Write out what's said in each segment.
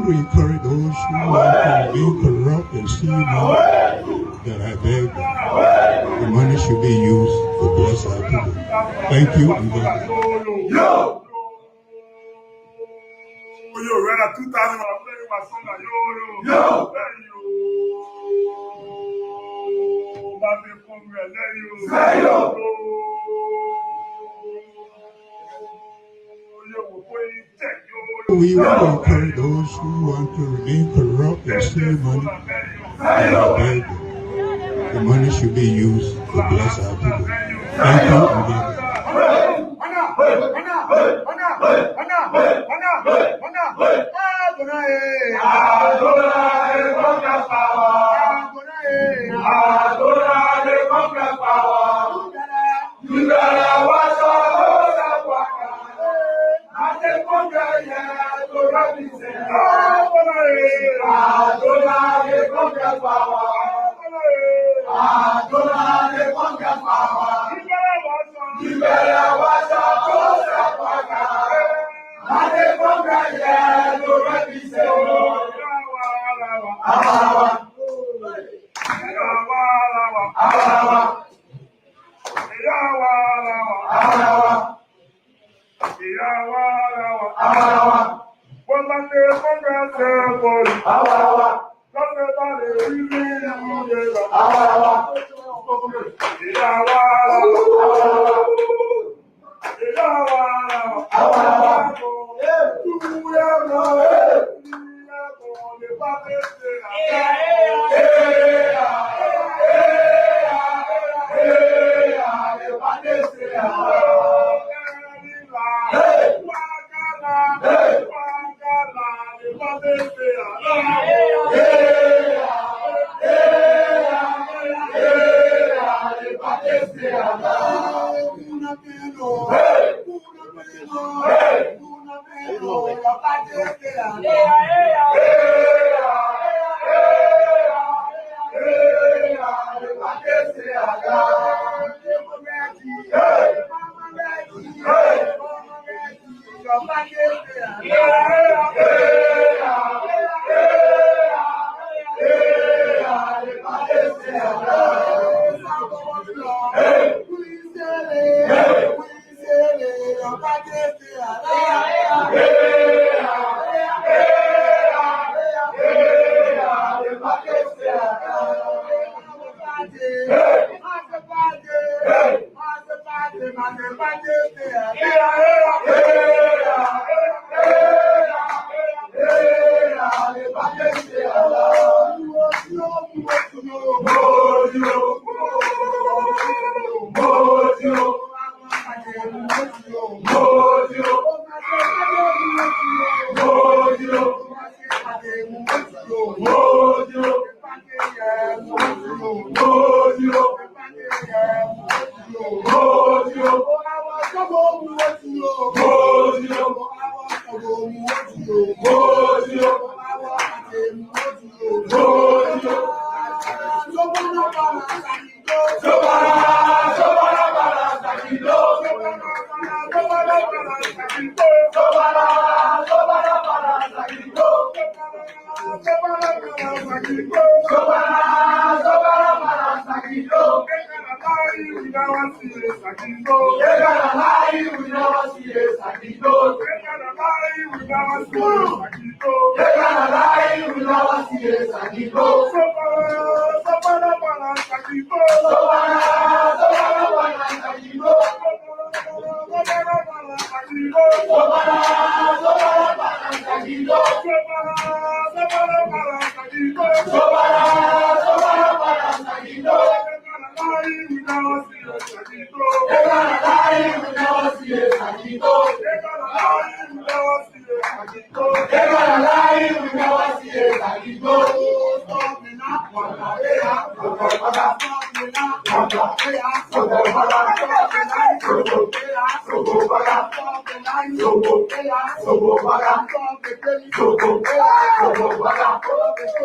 to encourage those who want to remain corrupt and steal money that I beg them. The money should be used to bless our people. Thank you and God bless. Yo, right at 2000, I'm playing my song like yo. We want to encourage those who want to remain corrupt and steal money that I beg them. The money should be used to bless our people. Thank you and God bless.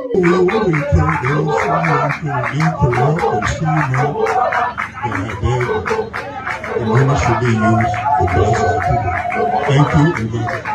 We will encourage those who want to remain corrupt and steal money then I beg you, the money should be used to bless our people. Thank you and God bless.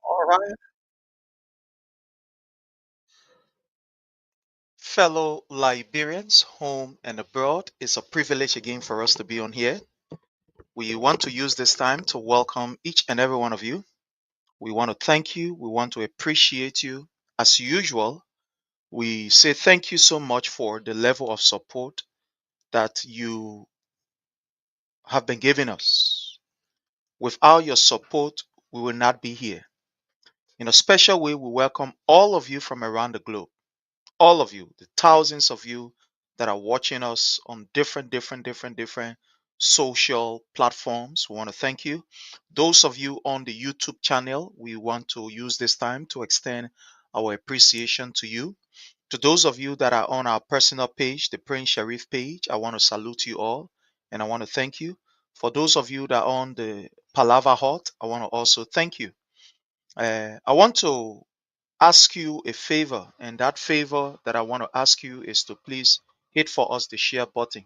All right. Fellow Liberians, home and abroad, it's a privilege again for us to be on here. We want to use this time to welcome each and every one of you. We want to thank you. We want to appreciate you. As usual, we say thank you so much for the level of support that you have been giving us. Without your support, we will not be here. In a special way, we welcome all of you from around the globe. All of you, the thousands of you that are watching us on different social platforms. We want to thank you. Those of you on the YouTube channel, we want to use this time to extend our appreciation to you. To those of you that are on our personal page, the Prince Sharif page, I want to salute you all and I want to thank you. For those of you that are on the Palava Hut, I want to also thank you. I want to ask you a favor, and that favor that I want to ask you is to please hit for us the share button.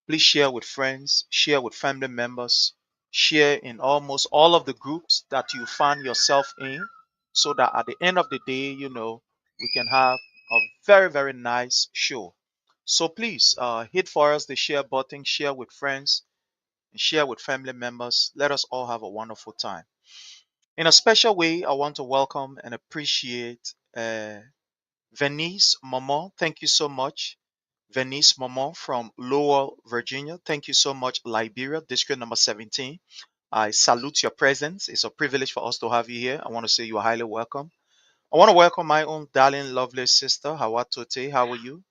Please share with friends, share with family members, share in almost all of the groups that you find yourself in, so that at the end of the day, we can have a very, very nice show. So please hit for us the share button, share with friends, and share with family members. Let us all have a wonderful time. In a special way, I want to welcome and appreciate Venice Momo. Thank you so much. Venice Momo from Lowell, Virginia. Thank you so much, Liberia, District number 17. I salute your presence. It's a privilege for us to have you here. I want to say you are highly welcome. I want to welcome my own darling, lovely sister, Hawatote. How are you?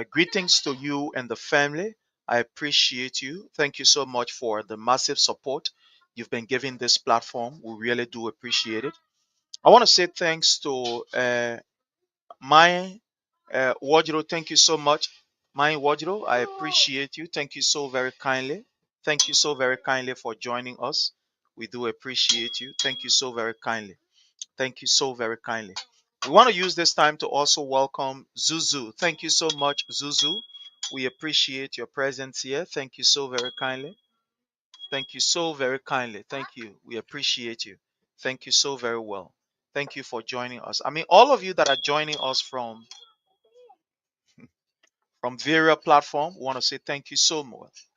Greetings to you and the family. I appreciate you. Thank you so much for the massive support you've been giving this platform. We really do appreciate it. I want to say thanks to my wardrobe. Thank you so much, my wardrobe. I appreciate you. Thank you so very kindly. Thank you so very kindly for joining us. We do appreciate you. Thank you so very kindly. Thank you so very kindly. We want to use this time to also welcome Zuzu. Thank you so much, Zuzu. We appreciate your presence here. Thank you so very kindly. Thank you so very kindly. Thank you. We appreciate you. Thank you so very well. Thank you for joining us. I mean, all of you that are joining us from various platform, we want to say thank you so much.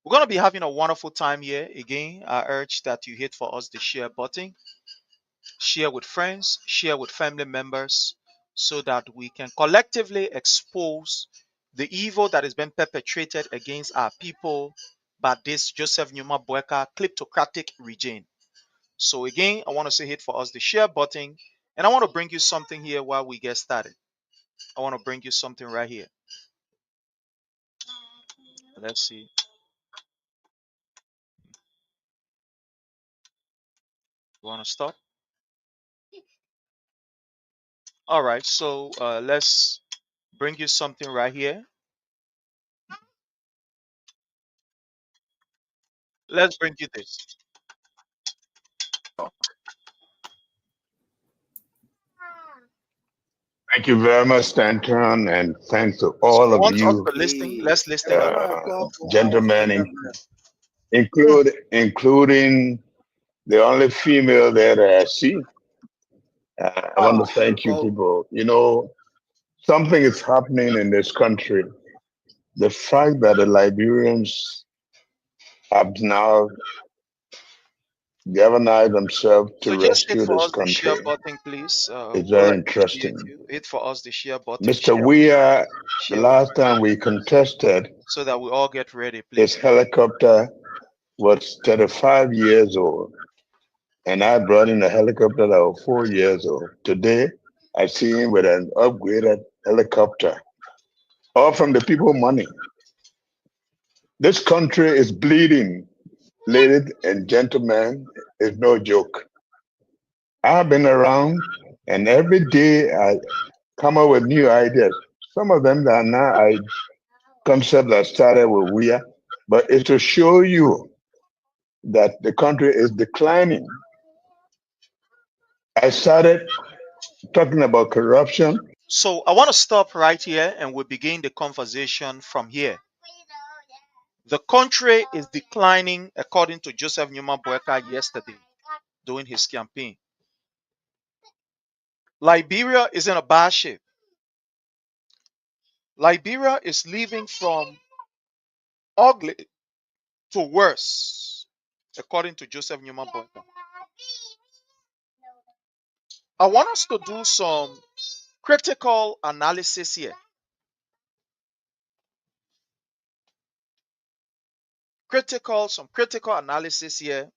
We're going to be having a wonderful time here. Again, I urge that you hit for us the share button, share with friends, share with family members, so that we can collectively expose the evil that has been perpetrated against our people by this Joseph Numa Boakai kleptocratic regime. So again, I want to say hit for us the share button, and I want to bring you something here while we get started. I want to bring you something right here. Let's see. You want to stop? All right. So let's bring you something right here. Let's bring you this. Thank you very much, Stanton, and thanks to So all of once us you, to listen, let's listen. gentlemen, including the only female there that I see. I want Ah, to thank you, people. You know, something is happening in this country. The fact that the Liberians have now galvanized themselves to so just hit rescue for this us the share country button, please. is We'll very appreciate interesting. you. Hit for us the share button, Mr. Weir, the share with last time friends, we contested, so that we all get ready, his please. helicopter was 35 years old. And I brought in a helicopter that was 4 years old. Today, I see him with an upgraded helicopter, all from the people money. This country is bleeding, ladies and gentlemen. It's no joke. I've been around, and every day I come up with new ideas. Some of them are now concepts that started with WIA, but it's to show you that the country is declining. I started talking about corruption. So I want to stop right here and we'll begin the conversation from here. The country is declining according to Joseph Newman Boakai yesterday during his campaign. Liberia is in a bad shape. Liberia is leaving from ugly to worse, according to Joseph Newman Boakai. I want us to do some critical analysis here. Some critical analysis here,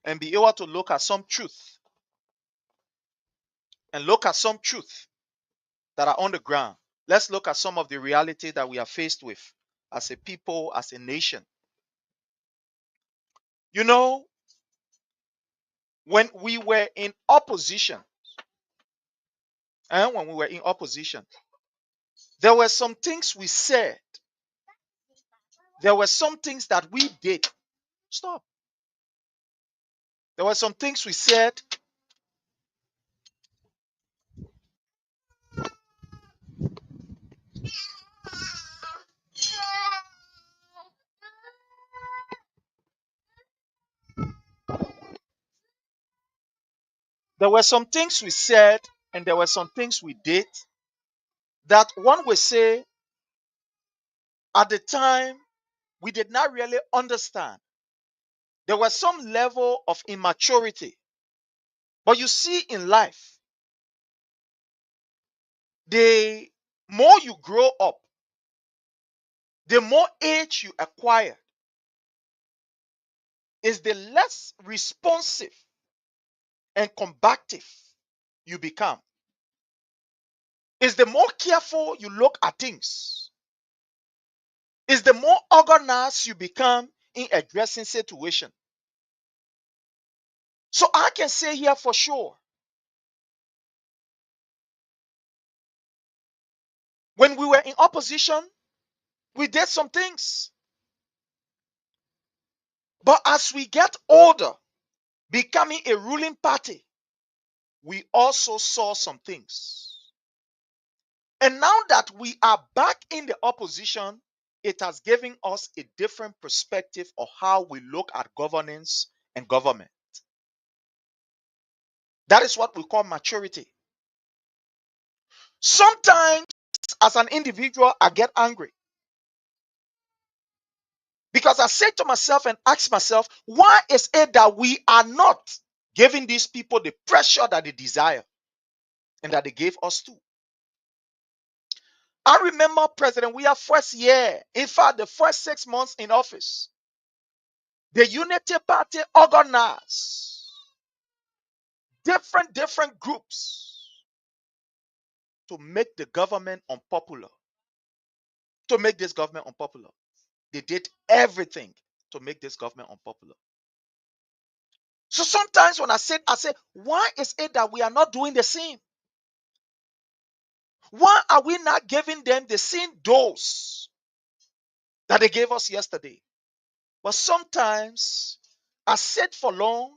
and be able to look at some truth that are on the ground. Let's look at some of the reality that we are faced with as a people, as a nation. You know, when we were in opposition, there were some things we said, there were some things that we did. Stop. There were some things we said There were some things we said and there were some things we did that one would say at the time we did not really understand. There was some level of immaturity. But you see, in life, the more you grow up, the more age you acquire, is the less responsive and combative you become. Is the more careful you look at things. Is the more organized you become in addressing situation. So I can say here for sure, when we were in opposition, we did some things. But as we get older, becoming a ruling party, we also saw some things. And now that we are back in the opposition, it has given us a different perspective of how we look at governance and government. That is what we call maturity. Sometimes, as an individual, I get angry because I say to myself and ask myself, why is it that we are not giving these people the pressure that they desire and that they gave us too? I remember President Weah first year, in fact, the first 6 months in office, the Unity Party organized different groups to make the government unpopular, to make this government unpopular. They did everything to make this government unpopular. So sometimes when I say, why is it that we are not doing the same? Why are we not giving them the same dose that they gave us yesterday? But sometimes I sit for long,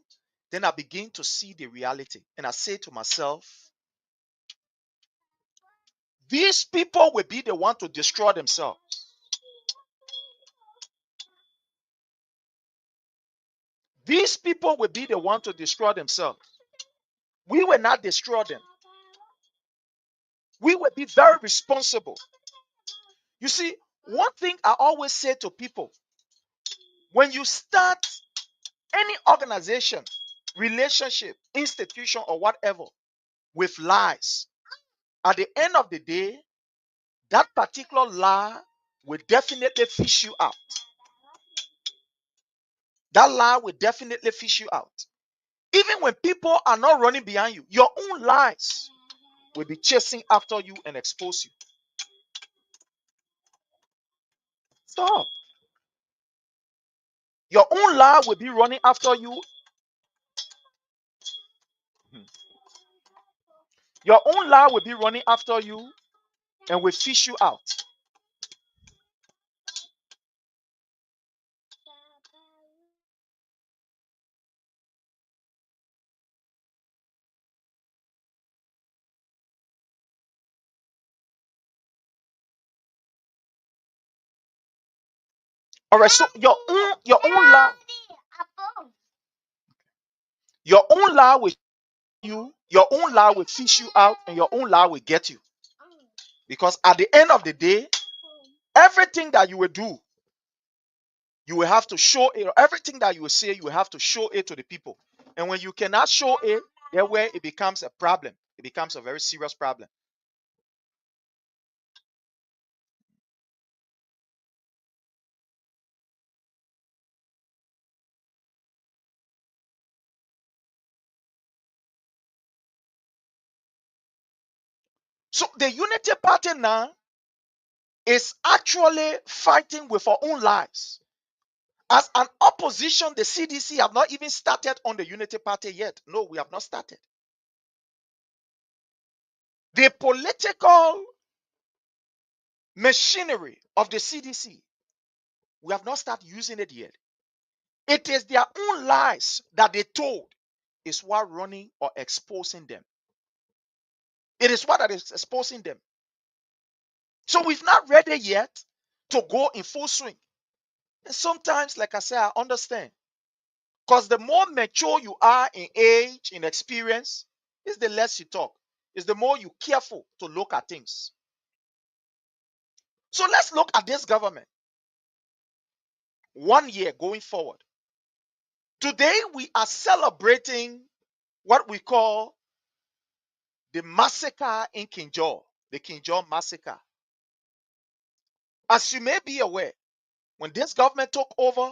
then I begin to see the reality. And I say to myself, these people will be the one to destroy themselves. These people will be the one to destroy themselves. We will not destroy them. We will be very responsible. You see, one thing I always say to people, when you start any organization, relationship, institution, or whatever with lies, at the end of the day, that particular lie will definitely fish you out. That lie will definitely fish you out. Even when people are not running behind you, your own lies will be chasing after you and expose you. Stop. Your own lie will be running after you. Your own lie will be running after you and will fish you out. All right, so your own lie will your own lie will fish you out, and your own lie will get you. Because at the end of the day, everything that you will do, you will have to show it. Everything that you will say, you will have to show it to the people. And when you cannot show it, that's where it becomes a problem. It becomes a very serious problem. So the Unity Party now is actually fighting with our own lives. As an opposition, the CDC have not even started on the Unity Party yet. No, we have not started. The political machinery of the CDC, we have not started using it yet. It is their own lies that they told is what running or exposing them. It is what that is exposing them. So we've not ready yet to go in full swing. And sometimes, like I said, I understand. Because the more mature you are in age, in experience, It's the less you talk. It's the more you careful to look at things. So let's look at this government. 1 year going forward. Today we are celebrating what we call the massacre in Kinjor, the Kinjor massacre. As you may be aware, when this government took over,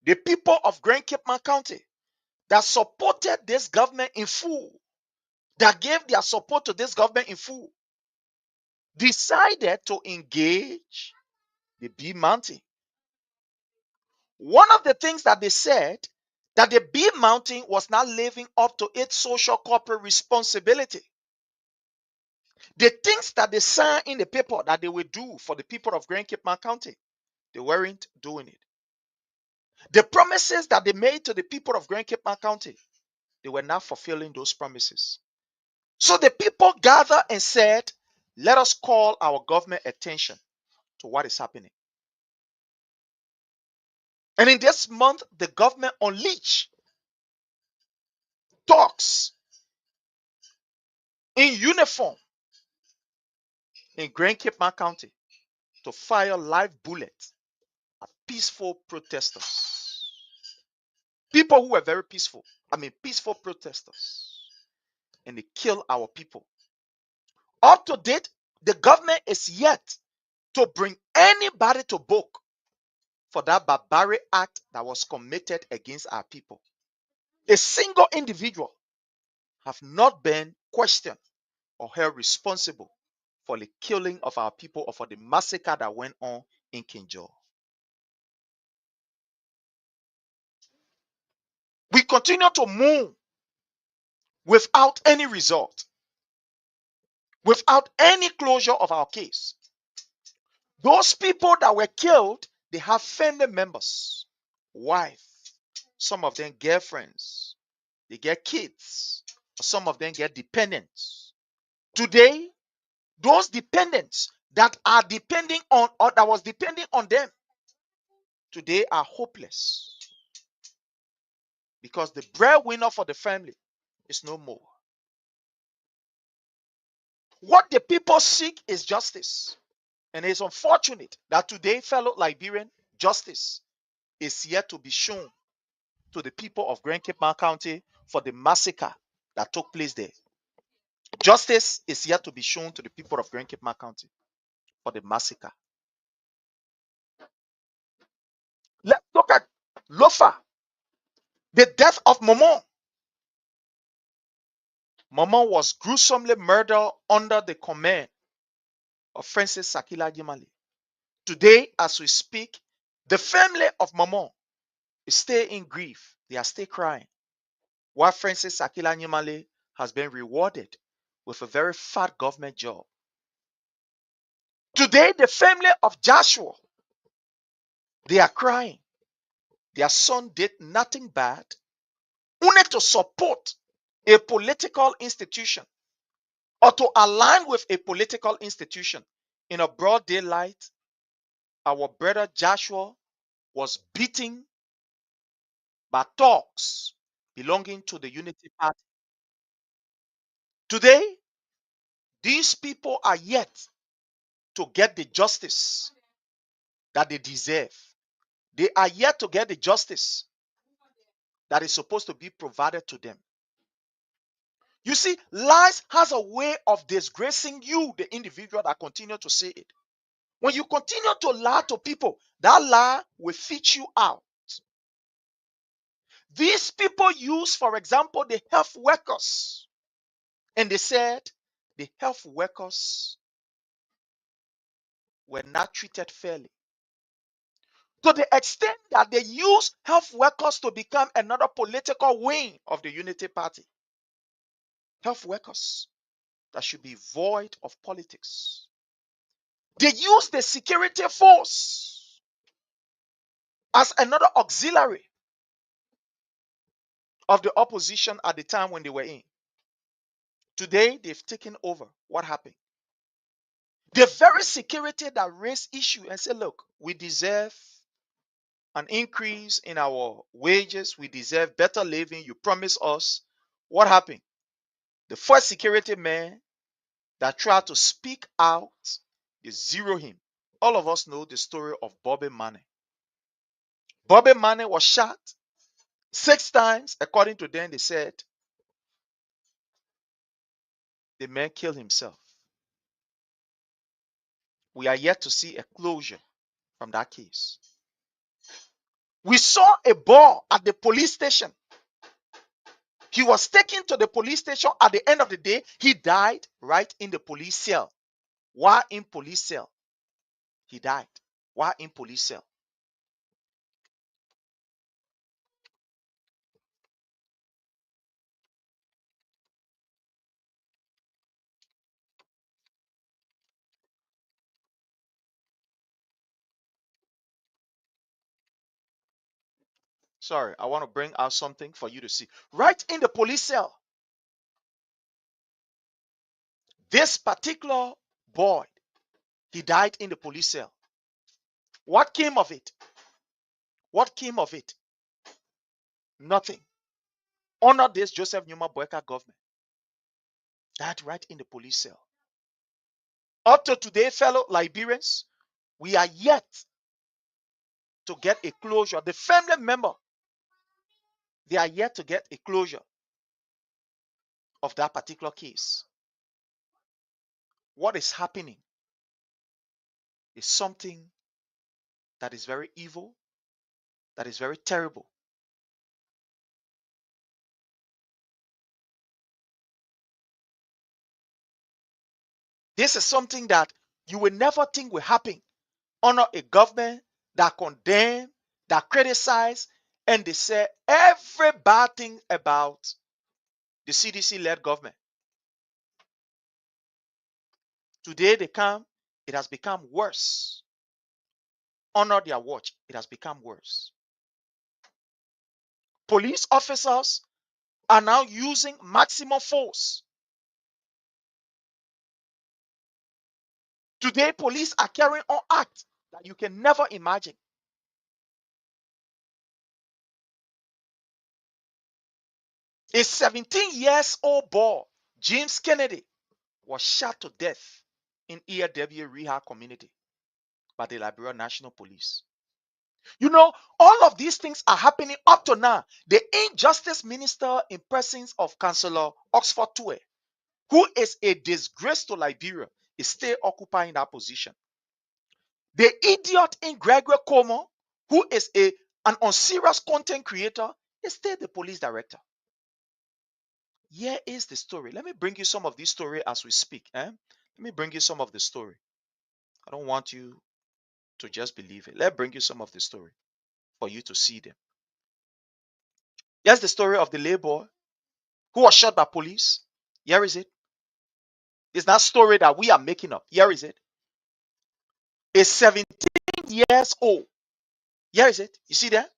the people of Grand Cape County that supported this government in full, that gave their support to this government in full, decided to engage the B Mountain. One of the things that they said, that the B Mountain was not living up to its social corporate responsibility. The things that they signed in the paper that they would do for the people of Grand Cape County, they weren't doing it. The promises that they made to the people of Grand Cape County, they were not fulfilling those promises. So the people gathered and said, let us call our government attention to what is happening. And in this month, the government unleashed talks in uniform in Grand Cape County to fire live bullets at peaceful protesters. People who were very peaceful. Peaceful protesters. And they kill our people. Up to date, the government is yet to bring anybody to book for that barbaric act that was committed against our people. A single individual have not been questioned or held responsible for the killing of our people or for the massacre that went on in Kinjor. We continue to move without any result, without any closure of our case. Those people that were killed, they have family members, wife, some of them girlfriends, they get kids, some of them get dependents. Today, those dependents that are depending on or that was depending on them today are hopeless because the breadwinner for the family is no more. What the people seek is justice. And it's unfortunate that today, fellow Liberian, justice is yet to be shown to the people of Grand Cape County for the massacre that took place there. Justice is yet to be shown to the people of Grand Cape County for the massacre. Let's look at Lofa, the death of Momon. Momon was gruesomely murdered under the command of Francis Sakila Jimali. Today, as we speak, the family of Momon is still in grief. They are still crying. While Francis Sakila Jimali has been rewarded with a very fat government job. Today, the family of Joshua, they are crying. Their son did nothing bad, only to support a political institution or to align with a political institution. In a broad daylight, our brother Joshua was beaten by thugs belonging to the Unity Party. Today, these people are yet to get the justice that they deserve. They are yet to get the justice that is supposed to be provided to them. You see, lies has a way of disgracing you, the individual that continue to say it. When you continue to lie to people, that lie will fit you out. These people use, for example, the health workers. And they said the health workers were not treated fairly. To the extent that they use health workers to become another political wing of the Unity Party. Health workers that should be void of politics. They use the security force as another auxiliary of the opposition at the time when they were in. Today, they've taken over. What happened? The very security that raised issue and said, look, we deserve an increase in our wages. We deserve better living. You promised us. What happened? The first security man that tried to speak out, they zero him. All of us know the story of Bobby Manning. Bobby Manning was shot 6 times. According to them, they said the man killed himself. We are yet to see a closure from that case. We saw a boy at the police station. He was taken to the police station. At the end of the day, he died right in the police cell. While in police cell, he died. While in police cell. Sorry, I want to bring out something for you to see. Right in the police cell, this particular boy, he died in the police cell. What came of it? What came of it? Nothing. Honor this Joseph Numa Boakai government. Died right in the police cell. Up to today, fellow Liberians, we are yet to get a closure. The family member, they are yet to get a closure of that particular case. What is happening is something that is very evil, that is very terrible. This is something that you will never think will happen under a government that condemn, that criticize, and they say every bad thing about the CDC-led government. Today they come, it has become worse. Under their watch, it has become worse. Police officers are now using maximum force. Today, police are carrying on acts that you can never imagine. A 17 years old boy, James Kennedy, was shot to death in ELW Rehab community by the Liberia National Police. You know, all of these things are happening up to now. The injustice minister in presence of Councillor Oxford Tue, who is a disgrace to Liberia, is still occupying that position. The idiot in Gregory Como, who is an unserious content creator, is still the police director. Here is the story. Let me bring you some of this story as we speak. Let me bring you some of the story. I don't want you to just believe it. Let's bring you some of the story for you to see them. Here's the story of the labor who was shot by police. Here is it. It's that story that we are making up. Here is it. A 17 years old. Here is it. You see that?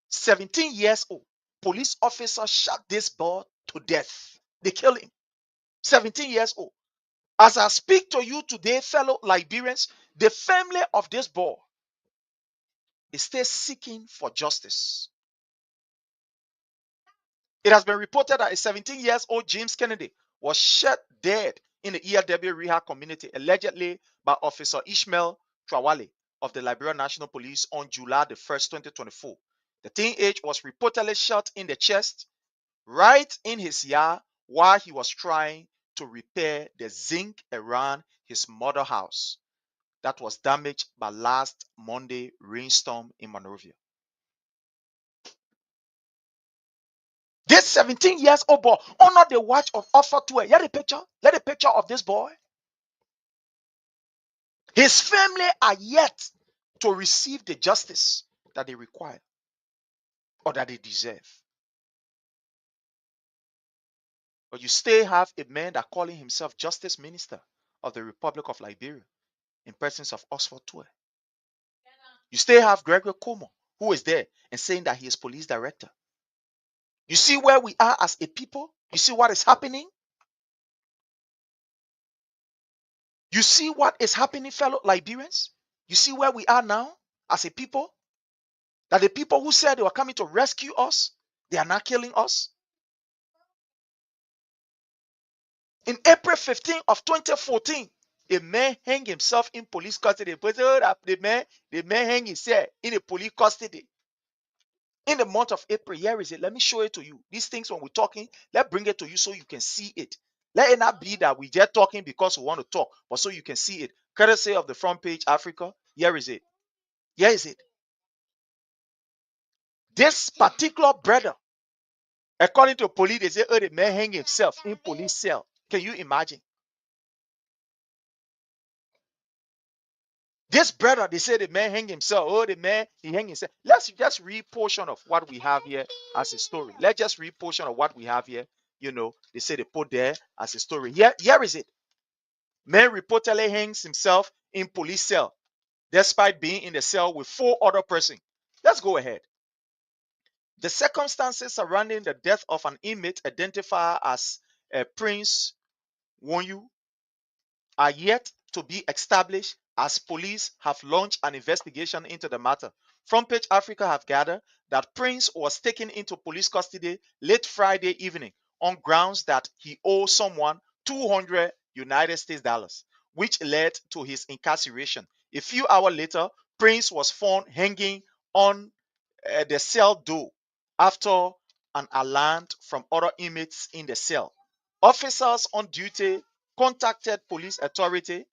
17 years old. Police officer shot this boy to death. They killed him. 17 years old. As I speak to you today, fellow Liberians, the family of this boy is still seeking for justice. It has been reported that a 17 years old James Kennedy was shot dead in the ELW Rehab community, allegedly by Officer Ishmael Trawale of the Liberia National Police on July the 1st, 2024. The teenager was reportedly shot in the chest, right in his yard, while he was trying to repair the zinc around his mother house that was damaged by last Monday rainstorm in Monrovia. This 17 years old boy under the watch of Offer to Let the picture. Let the picture of this boy. His family are yet to receive the justice that they require or that they deserve. But you still have a man that calling himself Justice Minister of the Republic of Liberia in presence of Oxford Tue. You still have Gregory Como, who is there and saying that he is police director. You see where we are as a people? You see what is happening? You see what is happening, fellow Liberians? You see where we are now as a people? That the people who said they were coming to rescue us, they are not killing us. In April 15 of 2014, a man hanged himself in police custody. The man hanged himself in a police custody. In the month of April, here is it. Let me show it to you. These things, when we're talking, let's bring it to you so you can see it. Let it not be that we just talking because we want to talk, but so you can see it. Courtesy of the front page, Africa. Here is it. Here is it. This particular brother, according to police, they say, oh, the man hang himself in police cell. Can you imagine? This brother, they say the man hang himself. Oh, the man, he hang himself. Let's just read portion of what we have here as a story. Let's just read portion of what we have here. You know, they say they put there as a story. Here is it. Man reportedly hangs himself in police cell despite being in the cell with 4 other persons. Let's go ahead. The circumstances surrounding the death of an inmate identified as Prince Wonyu are yet to be established as police have launched an investigation into the matter. Front Page Africa have gathered that Prince was taken into police custody late Friday evening on grounds that he owed someone 200 United States dollars, which led to his incarceration. A few hours later, Prince was found hanging on the cell door after an alarm from other inmates in the cell. Officers on duty contacted police authority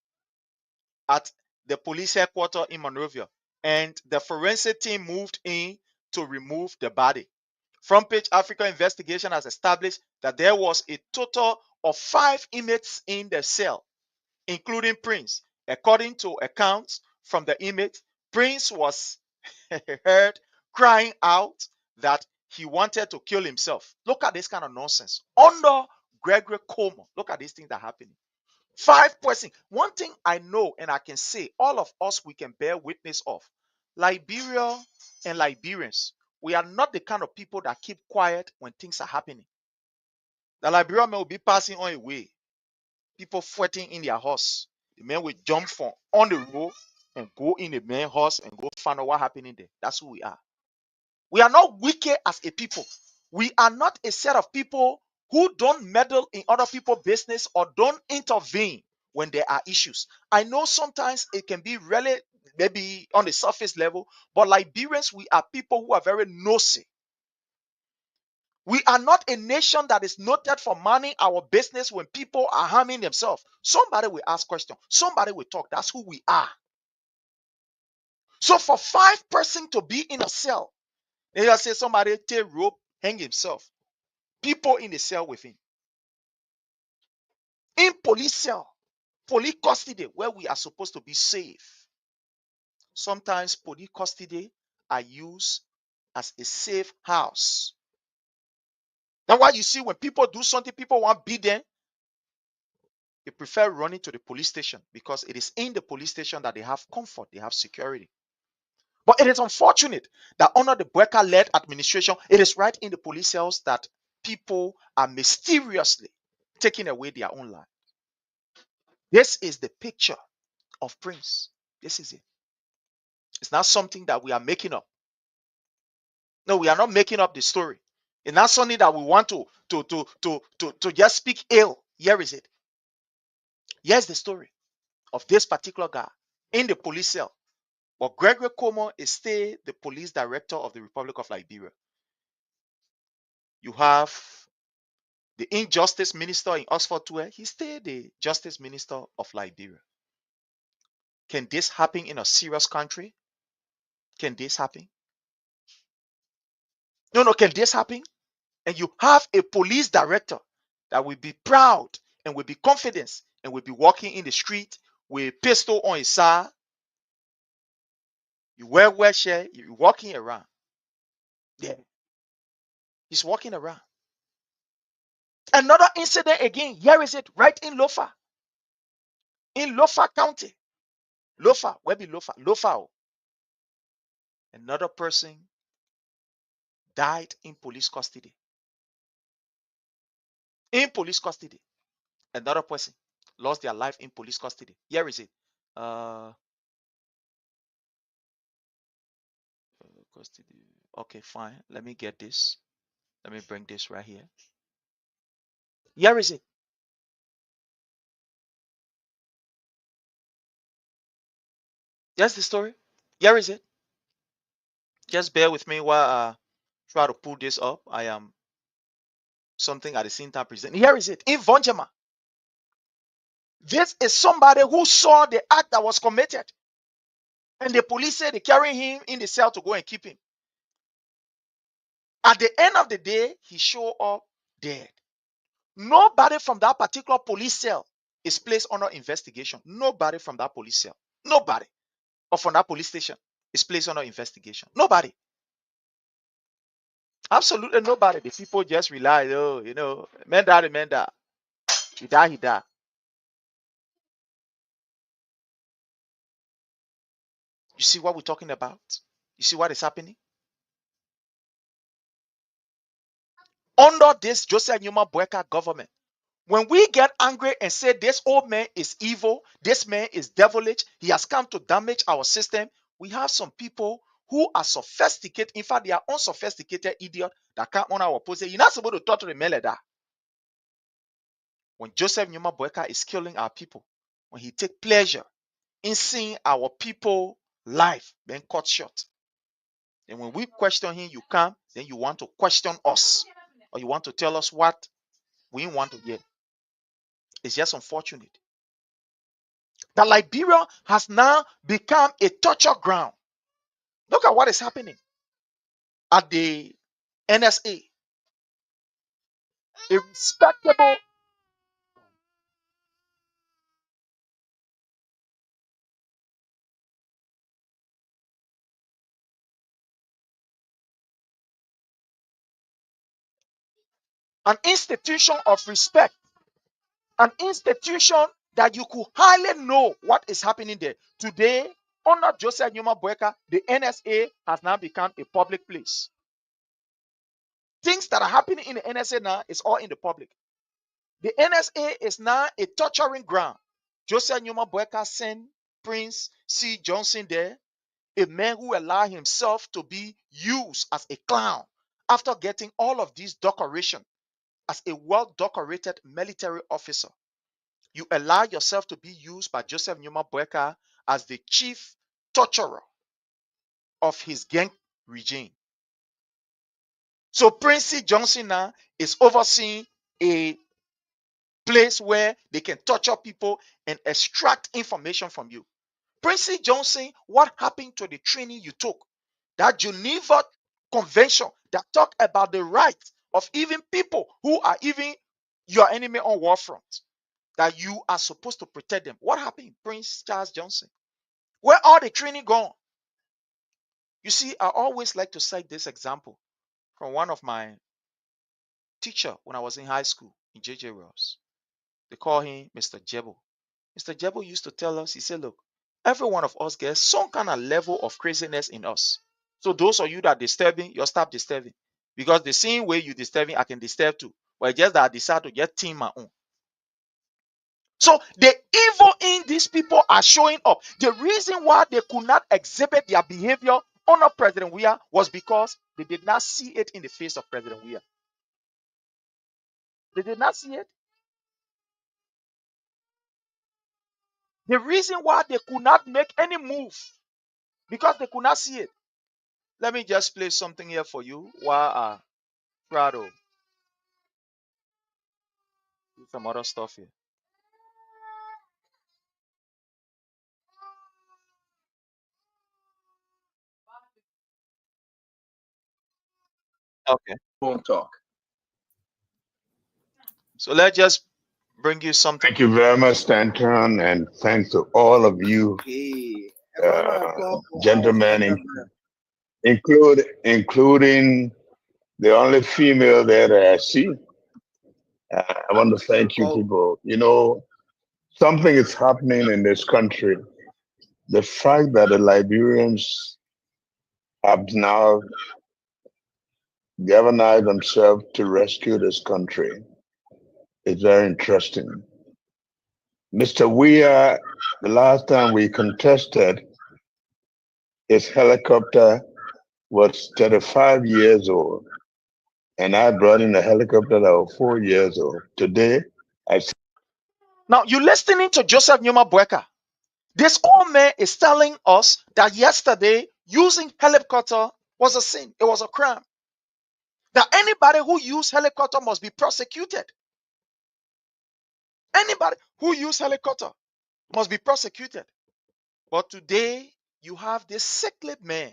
at the police headquarters in Monrovia, and the forensic team moved in to remove the body. Front Page Africa investigation has established that there was a total of 5 inmates in the cell, including Prince. According to accounts from the inmate, Prince was heard crying out that he wanted to kill himself. Look at this kind of nonsense. Under Gregory Coleman, look at these things that are happening. 5%. One thing I know and I can say, all of us, we can bear witness of. Liberia and Liberians, we are not the kind of people that keep quiet when things are happening. The Liberian man will be passing on a way. People fighting in their horse. The man will jump from on the road and go in the man's horse and go find out what happening there. That's who we are. We are not wicked as a people. We are not a set of people who don't meddle in other people's business or don't intervene when there are issues. I know sometimes it can be really maybe on the surface level, but Liberians, we are people who are very nosy. We are not a nation that is noted for minding our business when people are harming themselves. Somebody will ask questions. Somebody will talk. That's who we are. So for 5 persons to be in a cell, they just say somebody take rope, hang himself. People in the cell with him. In police cell, police custody, where we are supposed to be safe. Sometimes police custody are used as a safe house. Now, why you see when people do something, people want to beat them, they prefer running to the police station because it is in the police station that they have comfort, they have security. But it is unfortunate that under the Boakai-led administration, it is right in the police cells that people are mysteriously taking away their own life. This is the picture of Prince. This is it. It's not something that we are making up. No, we are not making up the story. It's not something that we want to just speak ill. Here is it. Here's the story of this particular guy in the police cell. But Gregory Coleman is still the police director of the Republic of Liberia. You have the injustice minister in Oxford Tue. He's still the justice minister of Liberia. Can this happen in a serious country? Can this happen? No, can this happen? And you have a police director that will be proud and will be confident and will be walking in the street with a pistol on his side. You wear well shirt, you're walking around. Yeah, he's walking around. Another incident again. Here is it, right in Lofa, County. Lofa, where be Lofa? Lofa. Oh. Another person died in police custody. In police custody. Another person lost their life in police custody. Here is it. Custody. Okay, fine. Let me get this. Let me bring this right here. Here is it. That's the story. Here is it. Just bear with me while I try to pull this up. I am something at the same time presenting. Here is it. In Vonjema. This is somebody who saw the act that was committed. And the police said they carry him in the cell to go and keep him. At the end of the day, he showed up dead. Nobody from that particular police cell is placed under investigation. Nobody from that police cell. Nobody. Or from that police station is placed under investigation. Nobody. Absolutely nobody. The people just rely, oh, man die, man die. He die, he die. You see what we're talking about? You see what is happening? Under this Joseph Newman Boakai government, when we get angry and say this old man is evil, this man is devilish, he has come to damage our system, we have some people who are sophisticated. In fact, they are unsophisticated idiots that come on our opposite. You're not supposed to talk to the man like that. When Joseph Newman Boakai is killing our people, when he take pleasure in seeing our people life being cut short, and when we question him, you come, then you want to question us, or you want to tell us what we want to hear. It's just unfortunate that Liberia has now become a torture ground. Look at what is happening at the NSA. A respectable, an institution of respect, an institution that you could highly know what is happening there. Today, under Joseph Newman Boakai, the NSA has now become a public place. Things that are happening in the NSA now is all in the public. The NSA is now a torturing ground. Joseph Newman Boakai sent Prince C. Johnson there, a man who allowed himself to be used as a clown after getting all of these decoration as a well-decorated military officer. You allow yourself to be used by Joseph Newman Boakai as the chief torturer of his gang regime. So Prince C. Johnson now is overseeing a place where they can torture people and extract information from you. Prince C. Johnson, what happened to the training you took? That Geneva Convention that talk about the rights of even people who are even your enemy on war front, that you are supposed to protect them. What happened, Prince Charles Johnson? Where all the training gone? You see, I always like to cite this example from one of my teacher when I was in high school in JJ Ross. They call him Mr. Jebo. Mr. Jebo used to tell us, he said, look, every one of us gets some kind of level of craziness in us. So those of you that disturbing, you stop disturbing. Because the same way you disturbing, I can disturb too. But it's just that I decide to get team my own. So the evil in these people are showing up. The reason why they could not exhibit their behavior under President Weah was because they did not see it in the face of President Weah. They did not see it. The reason why they could not make any move because they could not see it. Let me just play something here for you while I try to do some other stuff here. Okay. Won't talk. So let's just bring you something. Thank you very much, Stanton, and thanks to all of you, gentlemen, including the only female there that I see. I want to thank you people. You know, something is happening in this country. The fact that the Liberians have now galvanized themselves to rescue this country is very interesting. Mr. Weah, the last time we contested, his helicopter was 35 years old. And I brought in a helicopter that was 4 years old. Today, I see. Now you're listening to Joseph Newman Boakai. This old man is telling us that yesterday using helicopter was a sin. It was a crime. That anybody who used helicopter must be prosecuted. Anybody who used helicopter must be prosecuted. But today you have this sickly man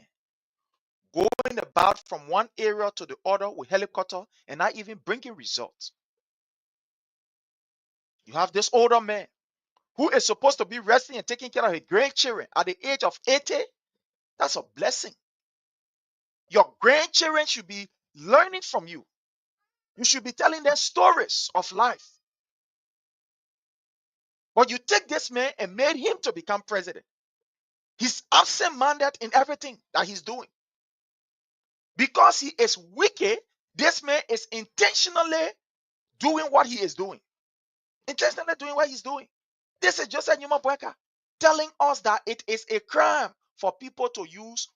going about from one area to the other with helicopter and not even bringing results. You have this older man who is supposed to be resting and taking care of his grandchildren at the age of 80. That's a blessing. Your grandchildren should be learning from you. You should be telling them stories of life. But you take this man and made him to become president. He's absent-minded in everything that he's doing. Because he is wicked, this man is intentionally doing what he is doing. Intentionally doing what he's doing. This is Joseph Newman Boakai telling us that it is a crime for people to use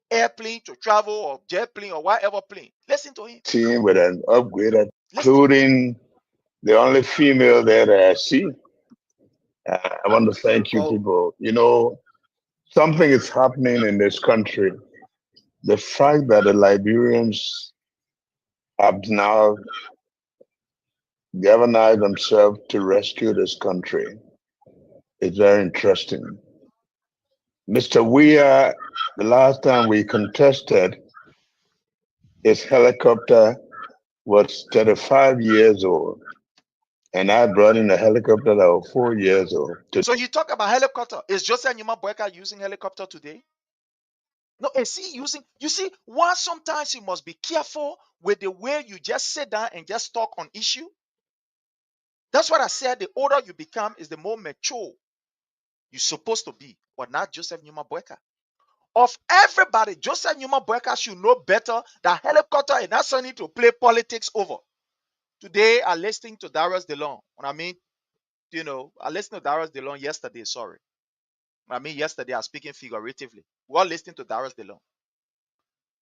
airplane to travel or jet plane or whatever plane. Listen to him. Team with an upgraded, Listen. including the only female there that I see. I want to thank you, people. You know, something is happening in this country. The fact that the Liberians have now galvanized themselves to rescue this country is very interesting. Mr. Weir, the last time we contested, his helicopter was 35 years old. And I brought in a helicopter that was 4 years old. So you talk about helicopter. Is Joseph Newman Boakai using helicopter today? No, is he using? You see, why sometimes you must be careful with the way you just sit down and just talk on issue. That's what I said. The older you become is the more mature you're supposed to be, but not Joseph Newman Boakai. Of everybody, Joseph Newman Boakai should know better that helicopter is not something to play politics over. Today, I listened to Darius DeLong. When I mean, I listened to Darius DeLong yesterday. Sorry. When I mean yesterday, I was speaking figuratively. We are listening to Darius DeLong.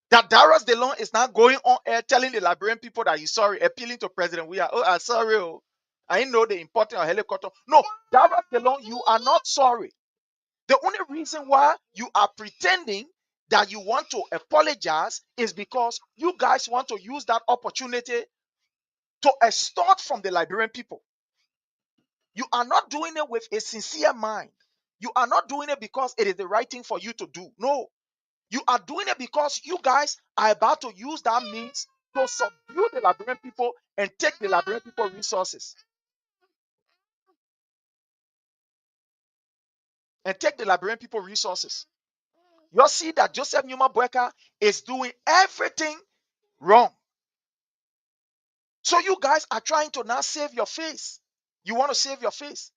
That Darius DeLong is not going on air telling the Liberian people that he's sorry, appealing to President Weir. Oh, I'm sorry. Oh. I didn't know the importance of helicopter. No, Darius DeLong, you are not sorry. The only reason why you are pretending that you want to apologize is because you guys want to use that opportunity to extort from the Liberian people. You are not doing it with a sincere mind. You are not doing it because it is the right thing for you to do. No. You are doing it because you guys are about to use that means to subdue the Liberian people and take the Liberian people resources. And take the Liberian people resources. You see that Joseph Newman Boakai is doing everything wrong. So you guys are trying to now save your face. You want to save your face.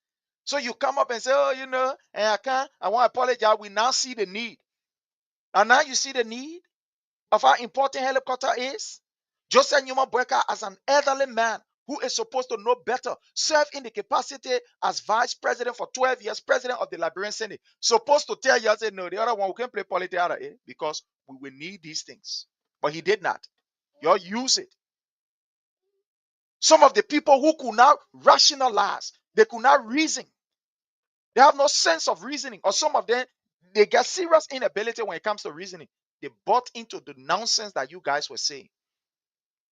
So you come up and say, oh, I want to apologize. We now see the need. And now you see the need of how important helicopter is. Joseph Newman Boakai, as an elderly man who is supposed to know better, served in the capacity as vice president for 12 years, president of the Liberian Senate, supposed to tell you, say, no, the other one, we can play politics out of it because we will need these things. But he did not. You all use it. Some of the people who could not rationalize, they could not reason. They have no sense of reasoning. Or some of them, they get serious inability when it comes to reasoning. They bought into the nonsense that you guys were saying.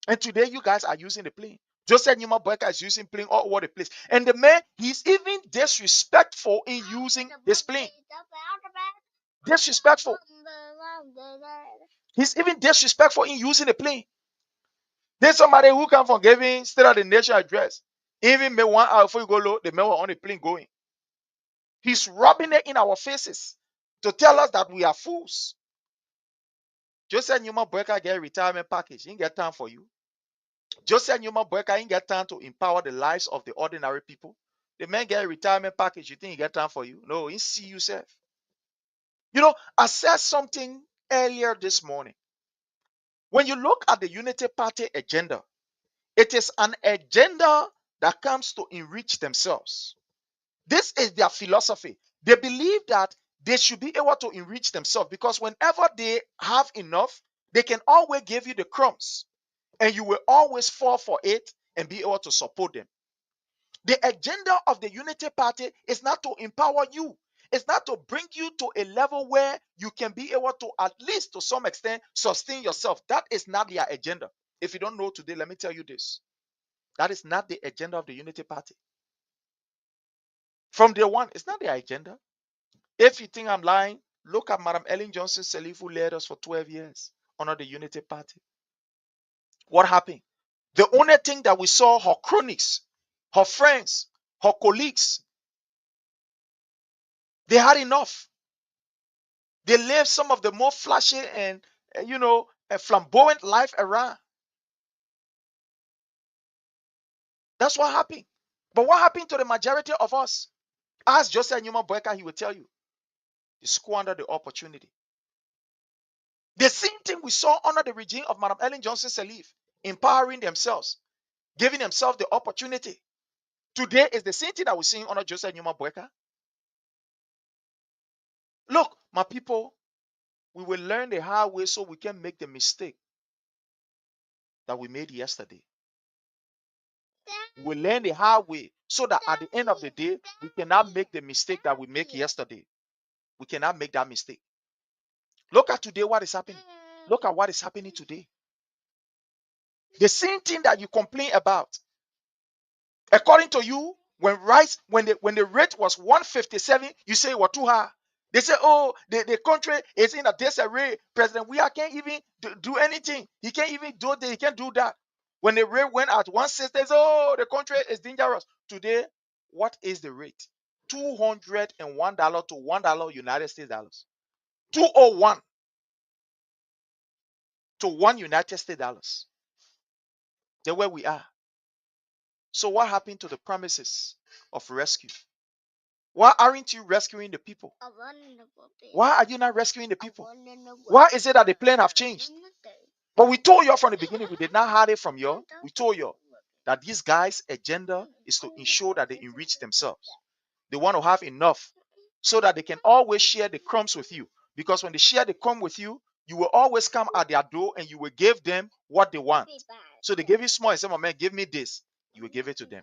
And today, you guys are using the plane. Joseph Newman Boakai is using plane all over the place. And the man, he's even disrespectful in using his plane. Disrespectful. He's even disrespectful in using the plane. There's somebody who come from giving State of the Nation address. Even me 1 hour before you go low, the man was on the plane going. He's rubbing it in our faces to tell us that we are fools. Joseph Newman Boakai get a retirement package. He ain't get time for you. Joseph Newman Boakai ain't get time to empower the lives of the ordinary people. The man get a retirement package. You think he get time for you? No, he see yourself. I said something earlier this morning. When you look at the Unity Party agenda, it is an agenda that comes to enrich themselves. This is their philosophy. They believe that they should be able to enrich themselves because whenever they have enough, they can always give you the crumbs and you will always fall for it and be able to support them. The agenda of the Unity Party is not to empower you. It's not to bring you to a level where you can be able to, at least to some extent, sustain yourself. That is not their agenda. If you don't know today, let me tell you this. That is not the agenda of the Unity Party. From day one, it's not their agenda. If you think I'm lying, look at Madam Ellen Johnson Sirleaf, who led us for 12 years under the Unity Party. What happened? The only thing that we saw, her cronies, her friends, her colleagues, they had enough. They lived some of the more flashy and, a flamboyant life around. That's what happened. But what happened to the majority of us? Ask Joseph Newman Boakai, he will tell you. They squandered the opportunity. The same thing we saw under the regime of Madam Ellen Johnson Sirleaf, empowering themselves, giving themselves the opportunity. Today is the same thing that we're seeing under Joseph Newman Boakai. Look, my people, we will learn the hard way so we can make the mistake that we made yesterday. We will learn the hard way so that at the end of the day, we cannot make the mistake that we made yesterday. We cannot make that mistake. Look at today, what is happening. Look at what is happening today. The same thing that you complain about. According to you, when the rate was 157, you say it was too high. They say, oh, the country is in a disarray. President we can't even do anything. He can't even do that. He can't do that. When the rate went at 160, they say, oh, the country is dangerous. Today, what is the rate? $201 to $1 United States dollars. 201 to $1 United States dollars. That's where we are. So what happened to the promises of rescue? Why aren't you rescuing the people? Why are you not rescuing the people? Why is it that the plan have changed? But we told you from the beginning, we did not hide it from you. We told you that these guys' agenda is to ensure that they enrich themselves. They want to have enough so that they can always share the crumbs with you. Because when they share the crumb with you, you will always come at their door and you will give them what they want. So they give you small and say, my man, give me this. You will give it to them.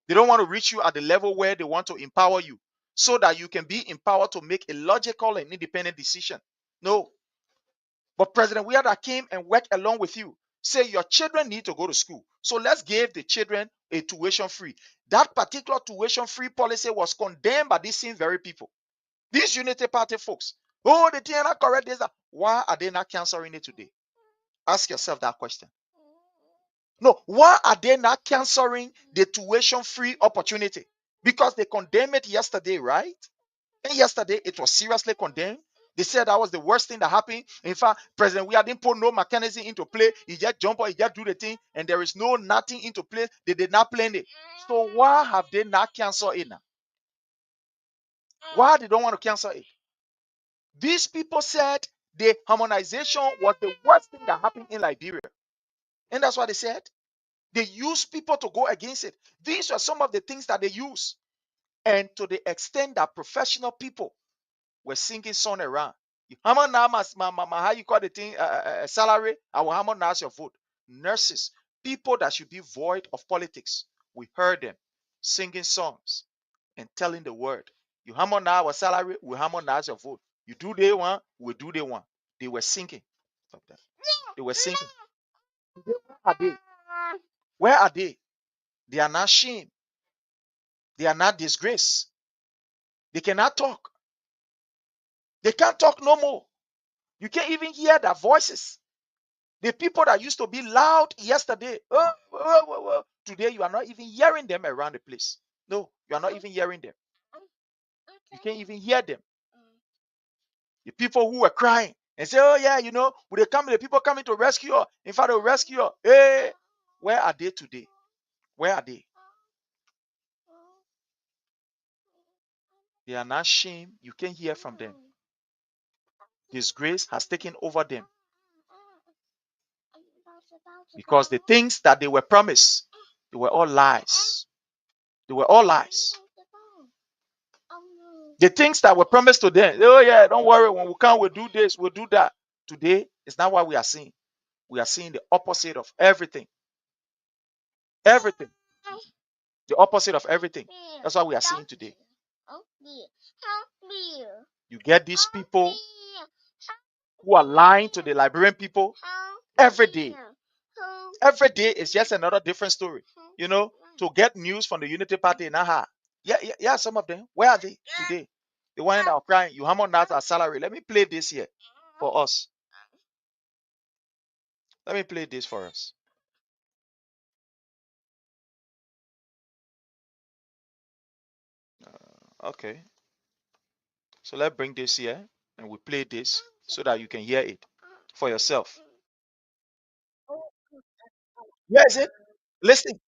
They don't want to reach you at the level where they want to empower you so that you can be empowered to make a logical and independent decision. No. But President Weada came and worked along with you. Say your children need to go to school. So let's give the children a tuition free. That particular tuition free policy was condemned by these same very people. These Unity Party folks. Oh, they did not correct this. Why are they not canceling it today? Ask yourself that question. No, why are they not canceling the tuition-free opportunity? Because they condemned it yesterday, right? And yesterday it was seriously condemned. They said that was the worst thing that happened. In fact, President we didn't put no mechanism into play. He just jump or he just do the thing, and there is nothing into play. They did not plan it. So why have they not canceled it now? Why they don't want to cancel it? These people said the harmonization was the worst thing that happened in Liberia. And that's what they said. They use people to go against it. These are some of the things that they use. And to the extent that professional people were singing song around. How you call the thing salary? I will hammer now your vote. Nurses, people that should be void of politics. We heard them singing songs and telling the word. You hammer now our salary, we hammer now your vote. You do they want, we do they want. They were singing. Stop that. They were singing. Where are they? Where are they? They are not shamed. They are not disgraced. They cannot talk. They can't talk no more. You can't even hear their voices. The people that used to be loud yesterday, today you are not even hearing them around the place. No, you are not even hearing them. You can't even hear them. The people who were crying and say, oh yeah, when they come, the people coming to rescue her. In fact, they'll rescue her. Hey, where are they today? Where are they? They are not shamed. You can't hear from them. Disgrace has taken over them. Because the things that they were promised, they were all lies. They were all lies. The things that were promised to them, oh yeah, don't worry, when we come, we'll do this, we'll do that. Today, it's not what we are seeing. We are seeing the opposite of everything. Everything. The opposite of everything. That's what we are seeing today. You get these people who are lying to the Liberian people every day. Every day is just another different story. You know, to get news from the Unity Party in Aha. Yeah, some of them. Where are they today? The one that are crying, you hammer not our salary. Let me play this here for us. Let me play this for us. Okay. So let's bring this here and we play this so that you can hear it for yourself. Where is it? Listen.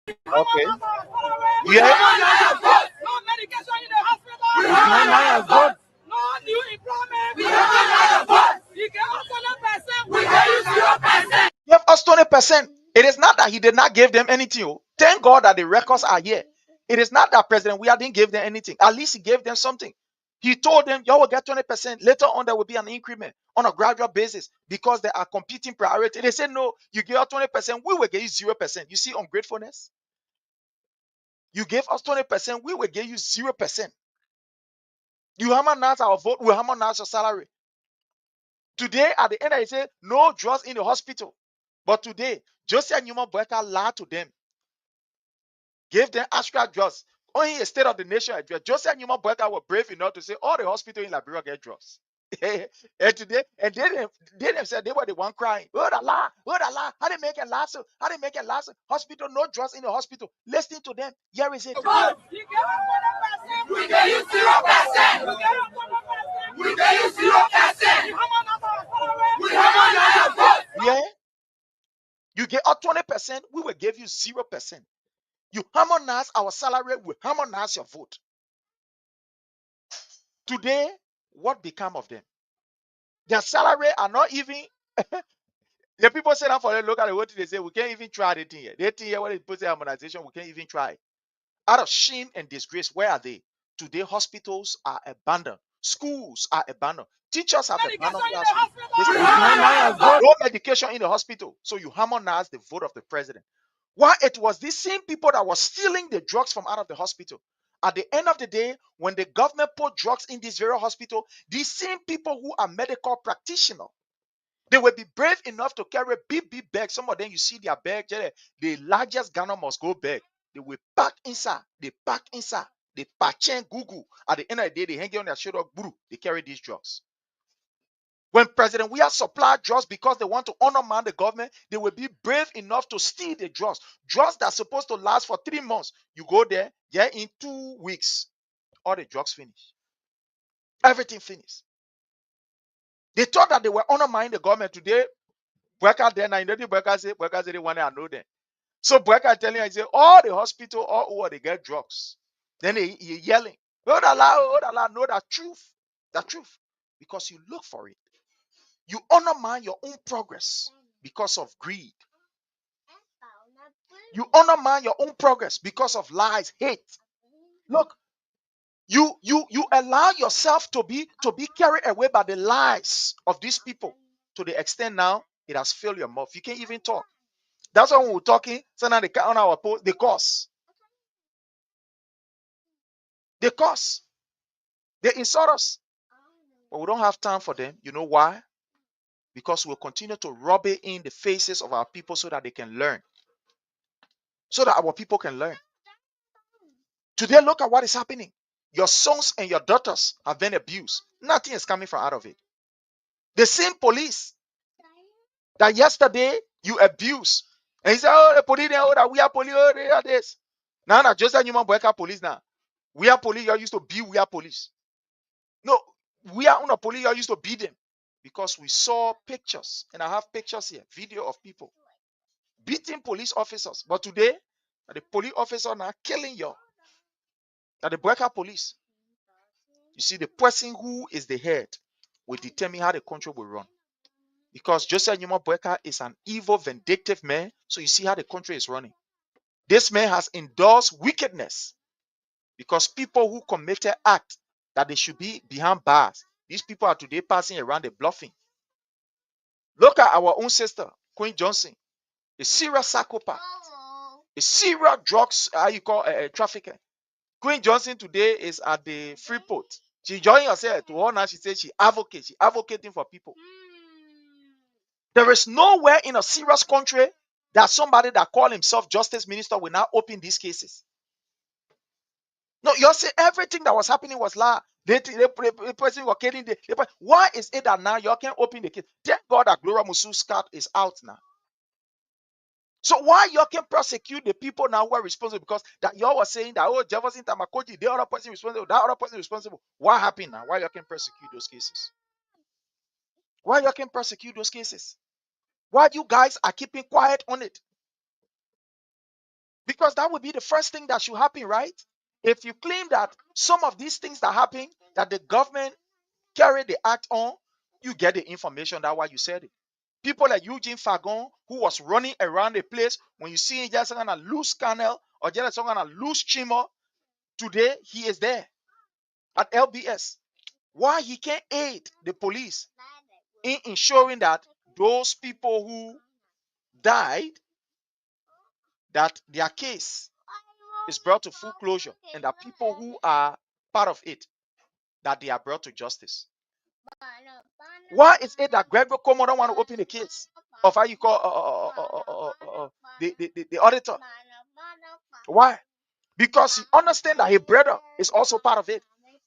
Okay. You hear it? No medication in the hospital. We have a vote. No new employment. We have a vote. You get us 100%. We get you 0%. Give us 20%. It is not that he did not give them anything. Oh. Thank God that the records are here. It is not that President we didn't give them anything. At least he gave them something. He told them, y'all will get 20%. Later on, there will be an increment on a gradual basis because there are competing priorities. They said, no, you give us 20%, we will give you 0%. You see ungratefulness? You gave us 20%, we will give you 0%. You harmonize our vote, we harmonize your salary. Today, at the end, I say, no drugs in the hospital. But today, Joseph Newman Boakai lied to them, gave them extra drugs. Only a state of the nation address. Joseph Newman Boakai was brave enough to say all the hospitals in Liberia get drugs. And today, and they themselves, they were the one crying. Oh, the law, how they make it last? How they make it last? Hospital, no drugs in the hospital. Listen to them. Here is it. You get us 100%. We get you 0%. You get us 100%. We get you 0%. You have another salary. We have another vote. Yeah. You get us 20%, we will give you 0%. You harmonize our salary, we harmonize your vote. Today, what become of them? Their salary are not even. The people say that for them, look at the what they say, we can't even try the thing here. They think here when they put the harmonization, we can't even try. Out of shame and disgrace, where are they? Today, hospitals are abandoned. Schools are abandoned. Teachers have abandoned classrooms. No medication in the hospital. So you harmonize the vote of the president. Why it was these same people that were stealing the drugs from out of the hospital. At the end of the day, when the government put drugs in this very hospital, these same people who are medical practitioners, they will be brave enough to carry big bags. Some of them, you see their bag, the largest Ghana must go bag. They will pack inside. They pack inside. They patch Google. At the end of the day, they hang it on their shoulder. They carry these drugs. When President we have supplied drugs because they want to undermine the government, they will be brave enough to steal the drugs. Drugs that are supposed to last for 3 months. You go there, yeah, in 2 weeks, all the drugs finish. Everything finished. They thought that they were undermining the government. Today, Boakai there, now you know the Boakai say they want to know them. So Boakai telling you, I say, all the hospital, all over, they get drugs. Then they yelling, oh, know the truth. The truth. Because you look for it. You undermine your own progress because of greed. You undermine your own progress because of lies, hate. Look, you allow yourself to be carried away by the lies of these people to the extent now it has filled your mouth. You can't even talk. That's why when we're talking, so now they cut on our post, they curse. They curse. They insult us. But we don't have time for them. You know why? Because we'll continue to rub it in the faces of our people so that they can learn. So that our people can learn. Today, look at what is happening. Your sons and your daughters have been abused. Nothing is coming from out of it. The same police that yesterday you abused. And he said, oh, the police, oh, that we are police, oh, they are this. Now, just like human Boakai police now. We are police, you used to be we are police. No, we are on a police, you used to beat them. Because we saw pictures, and I have pictures here, video of people beating police officers. But today, the police officer now killing you. Now the Boakai police. You see, the person who is the head will determine how the country will run. Because Joseph Newman Boakai is an evil, vindictive man. So you see how the country is running. This man has endorsed wickedness. Because people who committed acts that they should be behind bars, these people are today passing around the bluffing. Look at our own sister, Queen Johnson, a serious psychopath. A serious drugs, how you call trafficking. Queen Johnson today is at the Freeport. She joined herself to her now. She said she advocates. She advocating for people. There is nowhere in a serious country that somebody that call himself justice minister will now open these cases. No, you say everything that was happening was lie. The person was killing why is it that now you can't open the case? Thank God that Gloria Musu's scat is out now. So why you can prosecute the people now who are responsible? Because that y'all was saying that, oh, Jefferson Tamakoji, the other person responsible, that other person responsible. What happened now? Why you can prosecute those cases? Why you can prosecute those cases? Why you guys are keeping quiet on it? Because that would be the first thing that should happen, right? If you claim that some of these things that happen, that the government carried the act on, you get the information. That's why you said it. People like Eugene Fagon, who was running around the place, when you see him just gonna lose Canel or just gonna lose Chimo, today he is there at LBS. Why he can't aid the police in ensuring that those people who died, that their case is brought to full closure, and that people who are part of it, that they are brought to justice. Why is it that Gregor Como don't want to open the case of how you call the auditor? Why? Because he understands that his brother is also part of it.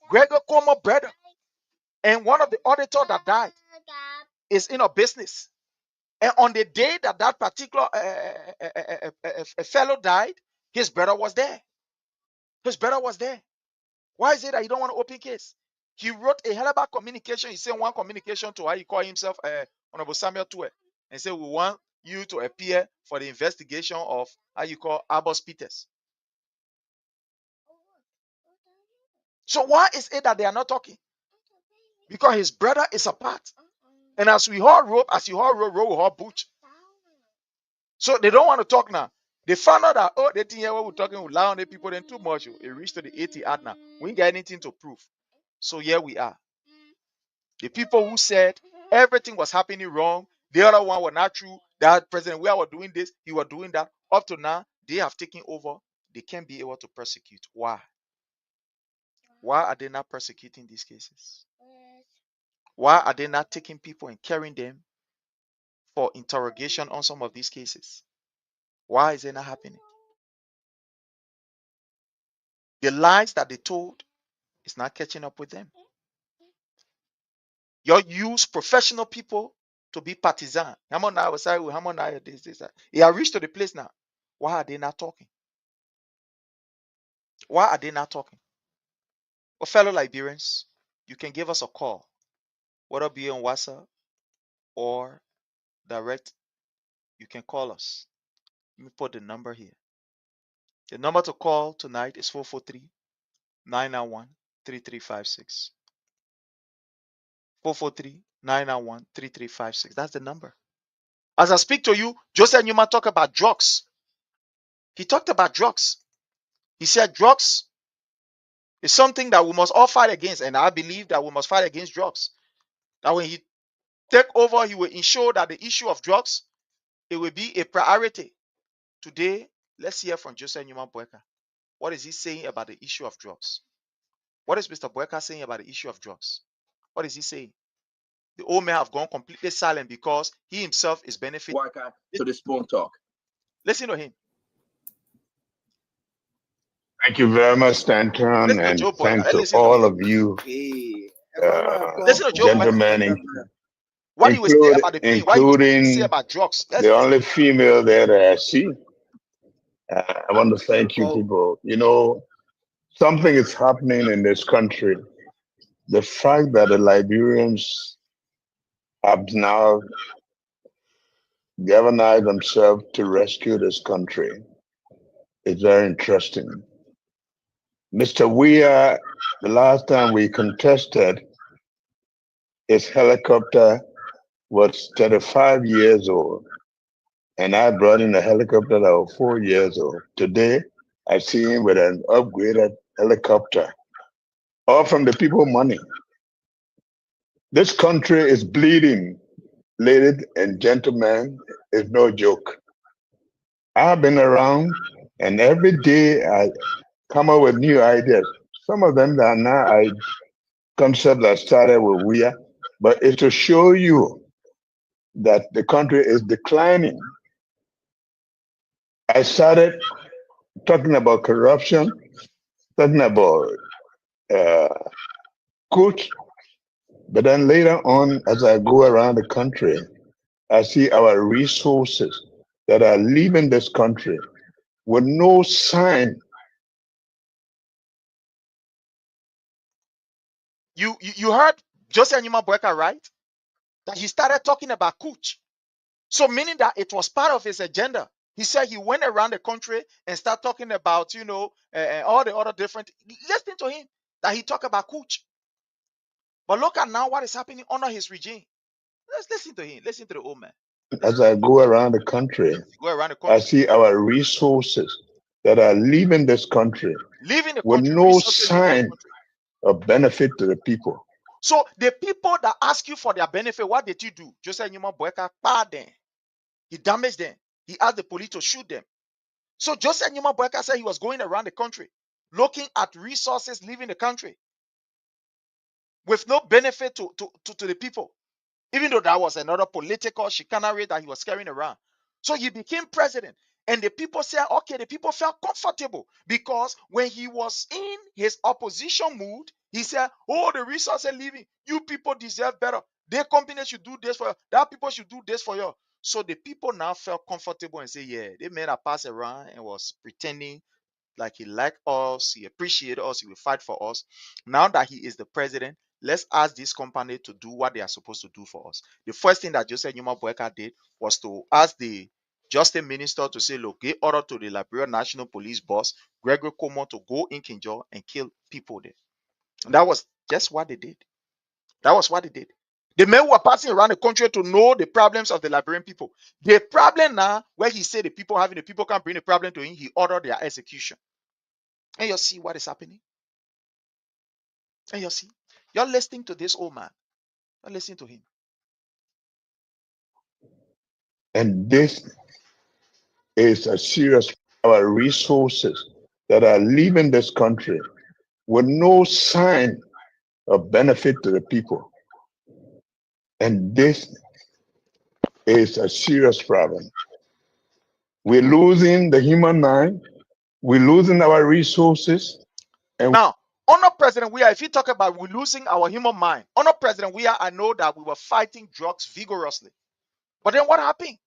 Gregor Como brother, and one of the auditors that died is in a business. And on the day that that particular fellow died, his brother was there. His brother was there. Why is it that you don't want to open case? He wrote a hell of a communication. He sent one communication to how he called himself Honorable Samuel Tue, and said, we want you to appear for the investigation of how you call Abbas Peters. So why is it that they are not talking? Because his brother is a part. And as we all rope, as you all rope, we all butch. So they don't want to talk now. They found out that, oh, they think what we're talking, we lie on the people, then too much. It reached to the 80 ad now. We ain't got anything to prove. So here we are. The people who said everything was happening wrong, the other one was not true, that President we were doing this, he was doing that. Up to now, they have taken over. They can't be able to prosecute. Why? Why are they not prosecuting these cases? Why are they not taking people and carrying them for interrogation on some of these cases? Why is it not happening? The lies that they told is not catching up with them. You use professional people to be partisan. Hamon was saying, Hamon this. He has reached to the place now. Why are they not talking? Why are they not talking? Well, fellow Liberians, you can give us a call, whether it be on WhatsApp or direct. You can call us. Let me put the number here. The number to call tonight is 443-991-3356. 443-991-3356. That's the number. As I speak to you, Joseph Newman talked about drugs. He talked about drugs. He said drugs is something that we must all fight against, and I believe that we must fight against drugs. That when he take over, he will ensure that the issue of drugs, it will be a priority. Today, let's hear from Joseph Newman Boakai. What is he saying about the issue of drugs? What is Mr. Boakai saying about the issue of drugs? What is he saying? The old man have gone completely silent because he himself is benefiting. Boakai to the Spoon Talk. Listen to him. Thank you very much, Stanton, Listen to and Joe Boakai. thanks to Listen to all him. of you Listen to Joe Boakai. gentlemen, What he was saying about the pain. What he was saying including about drugs. the only female there that I see. I want to thank you people. You know, something is happening in this country. The fact that the Liberians have now galvanized themselves to rescue this country is very interesting. Mr. Weir, the last time we contested, his helicopter was 35 years old. And I brought in a helicopter that was 4 years old. Today, I see him with an upgraded helicopter, all from the people money. This country is bleeding, ladies and gentlemen. It's no joke. I've been around, and every day I come up with new ideas. Some of them are now concepts that started with we are, but it's to show you that the country is declining. I started talking about corruption, talking about uh, coach, but then later on, as I go around the country, I see our resources that are leaving this country with no sign. You heard Joseph Numa Boyka, right? That he started talking about Kuch. So meaning that it was part of his agenda. He said he went around the country and started talking about, all the other different. Listen to him that he talked about Kuch. But look at now what is happening under his regime. Let's listen to him. Listen to the old man. As I go around the country, Go around the I country, see our resources that are leaving this country leaving the with country, no resources leaving the sign country. of benefit to the people. So the people that ask you for their benefit, what did you do? Joseph Numa Boyka killed them. He damaged them. He asked the police to shoot them. So Joseph Numa Boyka said he was going around the country looking at resources leaving the country with no benefit to the people, even though that was another political chicanery that he was carrying around. So he became president. And the people said, okay, the people felt comfortable because when he was in his opposition mood, he said, oh, the resources leaving, you people deserve better. Their company should do this for you. That people should do this for you. So the people now felt comfortable and say, yeah, they made a pass around and was pretending like he liked us, he appreciated us, he will fight for us. Now that he is the president, let's ask this company to do what they are supposed to do for us. The first thing that Joseph Numa Boyka did was to ask the justice minister to say, look, give order to the Liberia National Police boss, Gregory Como, to go in Kinjo and kill people there. And that was just what they did. That was what they did. The men were passing around the country to know the problems of the Liberian people. The problem now, where he said the people can't bring the problem to him, he ordered their execution. And you see what is happening. And you see, you're listening to this old man. You're listening to him. And this is a serious our resources that are leaving this country with no sign of benefit to the people. And this is a serious problem. We're losing the human mind, we're losing our resources, and Now, honor President we are, if you talk about we're losing our human mind, honor President we are, I know that we were fighting drugs vigorously. But then what happened?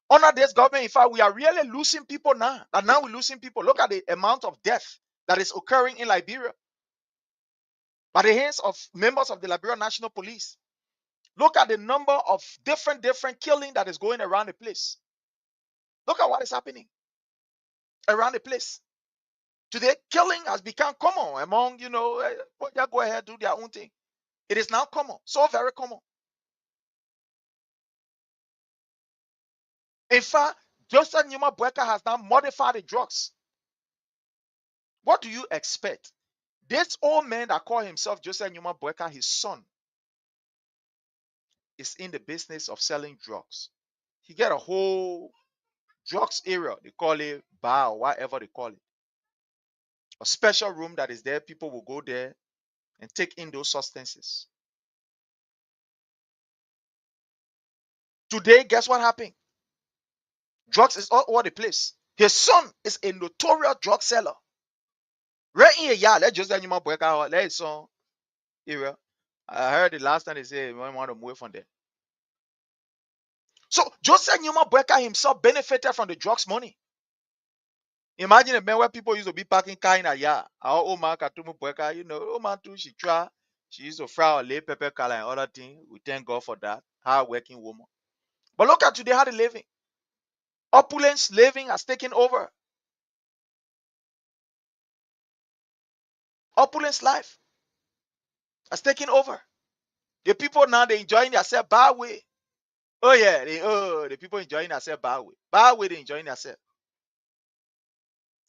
Under this government, in fact, we are really losing people now. And now we're losing people. Look at the amount of death that is occurring in Liberia by the hands of members of the Liberia National Police. Look at the number of different killing that is going around the place. Look at what is happening around the place. Today, killing has become common among, just go ahead, do their own thing. It is now common, so very common. In fact, Joseph Numa Boyka has now modified the drugs. What do you expect? This old man that called himself Joseph Numa Boyka, his son, is in the business of selling drugs. He got a whole drugs area. They call it bar or whatever they call it. A special room that is there. People will go there and take in those substances. Today, guess what happened? Drugs is all over the place. His son is a notorious drug seller. Right in here, let's just let you break out. Let son area. I heard the last time they say we want to move from there. So Joseph Numa Boyka himself benefited from the drugs money. Imagine a man where people used to be parking car in a yard. Our old man Katumu Boyka, old man too, she used to fry or lay pepper color and other things. We thank God for that. Hard working woman. But look at today how they living. Opulence living has taken over. Opulence life has taken over. The people now they enjoying themselves bad way. Oh yeah, the people enjoying themselves bad way. Bad way they enjoying themselves.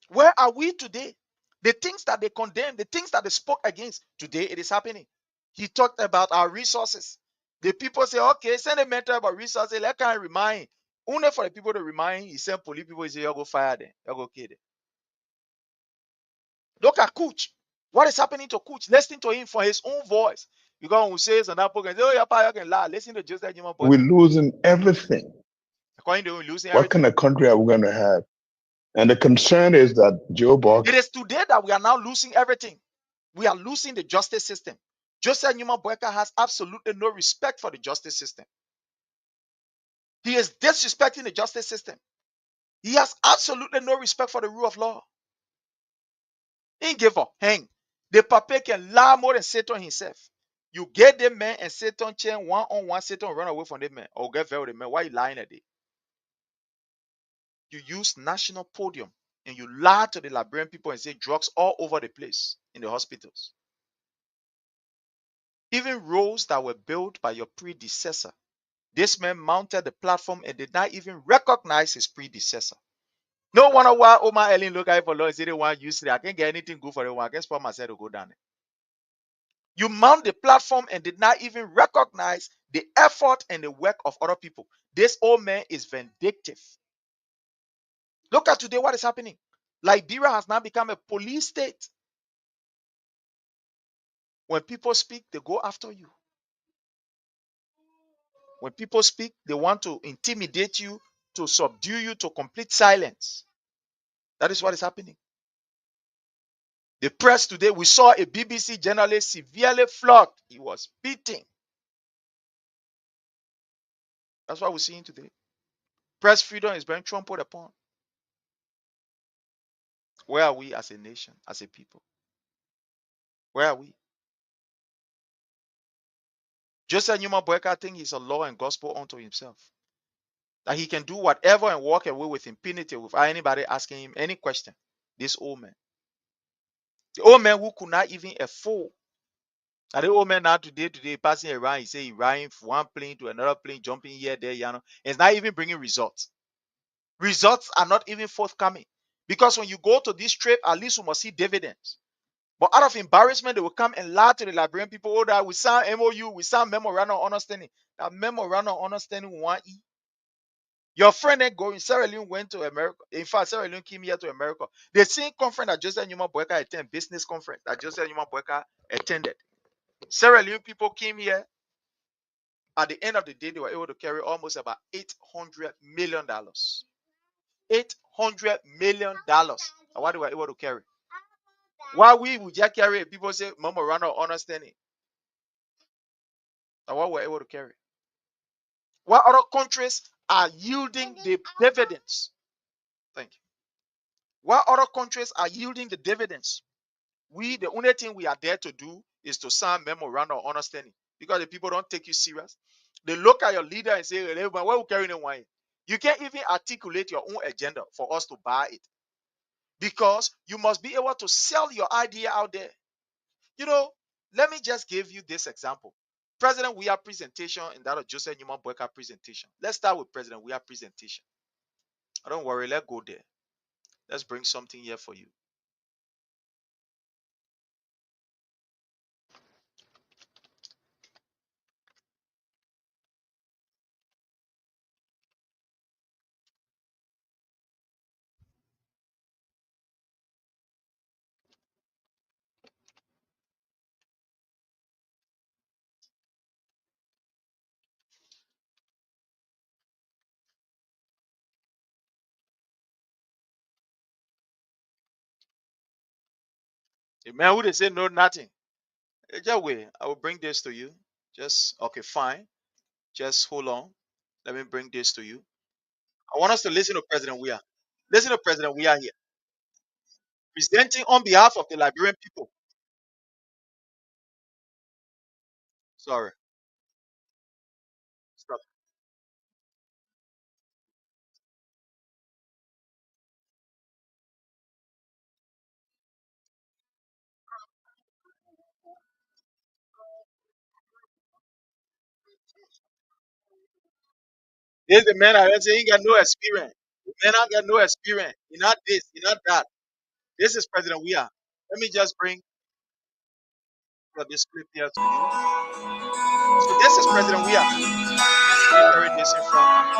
Where are we today? The things that they condemn, the things that they spoke against, today it is happening. He talked about our resources. The people say, okay, sentimental about resources. Let can remind Only for the people to remind, he sent police people, he say, you go fire them, you go kill them. Look at Cooch. What is happening to Cooch? Listen to him for his own voice. Because when we say and that program, say, oh, you can lie. Listen to just that human boy. We're losing everything. According to him, losing What everything. kind of country are we going to have? And the concern is that Joe Biden. It is today that we are now losing everything. We are losing the justice system. Joseph Newman Boyka has absolutely no respect for the justice system. He is disrespecting the justice system. He has absolutely no respect for the rule of law. He give up. Hang. The papa can lie more than Satan himself. You get the man and Satan chain one on one, Satan run away from the man or get very the man. Why you lying at it? You use national podium and you lie to the Liberian people and say drugs all over the place in the hospitals. Even roads that were built by your predecessor. This man mounted the platform and did not even recognize his predecessor. No wonder why Omar Ellen look at it for long and say they want to use it. I can't get anything good for the one. I guess for myself to go down there. You mount the platform and did not even recognize the effort and the work of other people. This old man is vindictive. Look at today what is happening. Liberia has now become a police state. When people speak, they go after you. When people speak, they want to intimidate you, to subdue you to complete silence. That is what is happening. The press today, we saw a BBC journalist severely flogged. He was beaten. That's what we're seeing today. Press freedom is being trampled upon. Where are we as a nation, as a people? Where are we? Joseph Newman Boyka thinks he's a law and gospel unto himself. That he can do whatever and walk away with impunity without anybody asking him any question. This old man. The old man who could not even afford. And the old man now today passing around, he say he riding from one plane to another plane, jumping here, there, you know. It's not even bringing results. Results are not even forthcoming. Because when you go to this trip, at least you must see dividends. But out of embarrassment, they will come and lie to the Liberian people, oh, that we signed MOU, we signed memorandum of understanding. That memorandum of understanding 1E. Your friend that going, Sarah Leone went to America. In fact, Sarah Leone came here to America. The same conference that Joseph Newman Boyka attended, business conference that Joseph Newman Boyka attended. Sarah Leone people came here. At the end of the day, they were able to carry almost about $800 million. $800 million. What they were able to carry. Why we would just carry it, people say memorandum of understanding. And what we're able to carry. What other countries are yielding the dividends? Thank you. What other countries are yielding the dividends? We, the only thing we are there to do is to sign memorandum of understanding. Because the people don't take you serious. They look at your leader and say, hey, why are we carrying wine? You can't even articulate your own agenda for us to buy it. Because you must be able to sell your idea out there. You know, let me just give you this example. President Weah presentation and that of Joseph Newman Boyka presentation. Let's start with President Weah presentation. Don't worry, let's go there. Let's bring something here for you. The man who they say no nothing. Just wait. I will bring this to you. Just okay, fine. Just hold on. Let me bring this to you. I want us to listen to President Weah. Listen to President Weah here. Presenting on behalf of the Liberian people. Sorry. Stop. This is the man I say he ain't got no experience. The man ain't got no experience. He not this, he not that. This is President Weah. Let me just bring this clip here to you. So this is President Weah. Let me carry this in front.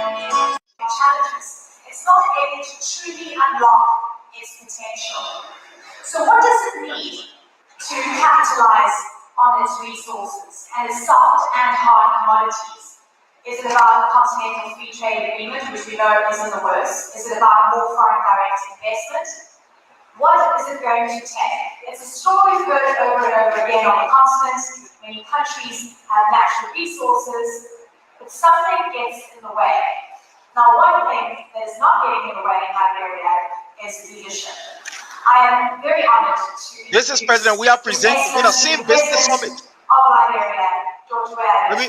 challenges, it's not able to truly unlock its potential. So what does it need to capitalize on its resources and its soft and hard commodities? Is it about a continental free trade agreement, which we know is in the works? Is it about more foreign direct investment? What is it going to take? It's a story we've heard over and over again on the continent. Many countries have natural resources, but something gets in the way. Now, one thing that is not getting in the way in Liberia is leadership. I am very honored to This is President we are presenting in the same business summit. of Liberia, George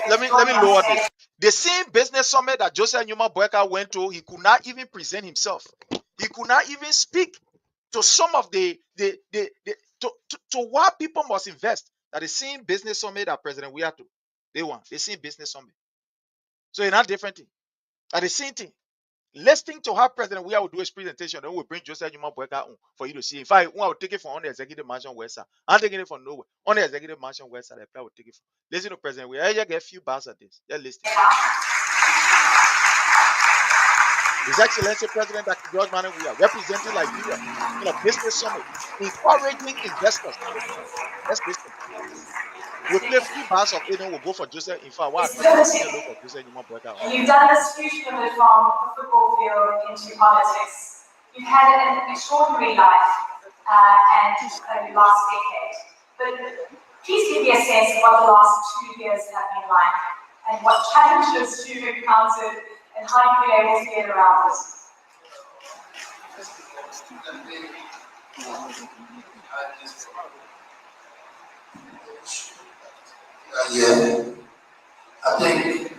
Let me lower this. The same business summit that Joseph Numa Boakai went to, he could not even present himself. He could not even speak to some of to why people must invest. That the same business summit that President we are to. They want the same business summit. So it's not different thing. That the same thing. Listening to how President we will do his presentation, then we'll bring Joseph Numa Boakai on for you to see. In fact, I will take it from on the executive mansion west side. I'm taking it from nowhere. On the executive mansion west side, I will take it from. Listen to President we. I just get a few bars at this. Just listen. His Excellency President Dr. George Manneh, we are representing Liberia in a business summit, encouraging investors. Let's listen. We'll play a few bars of it, and we'll go for Joseph. In fact, what look for Joseph Numa Boakai. And you've done this huge pivot from the football field into politics. You've had an extraordinary life and last decade. But please give me a sense of what the last 2 years have been like, and what challenges you've encountered, and how you've been able to get around it. Yeah, I think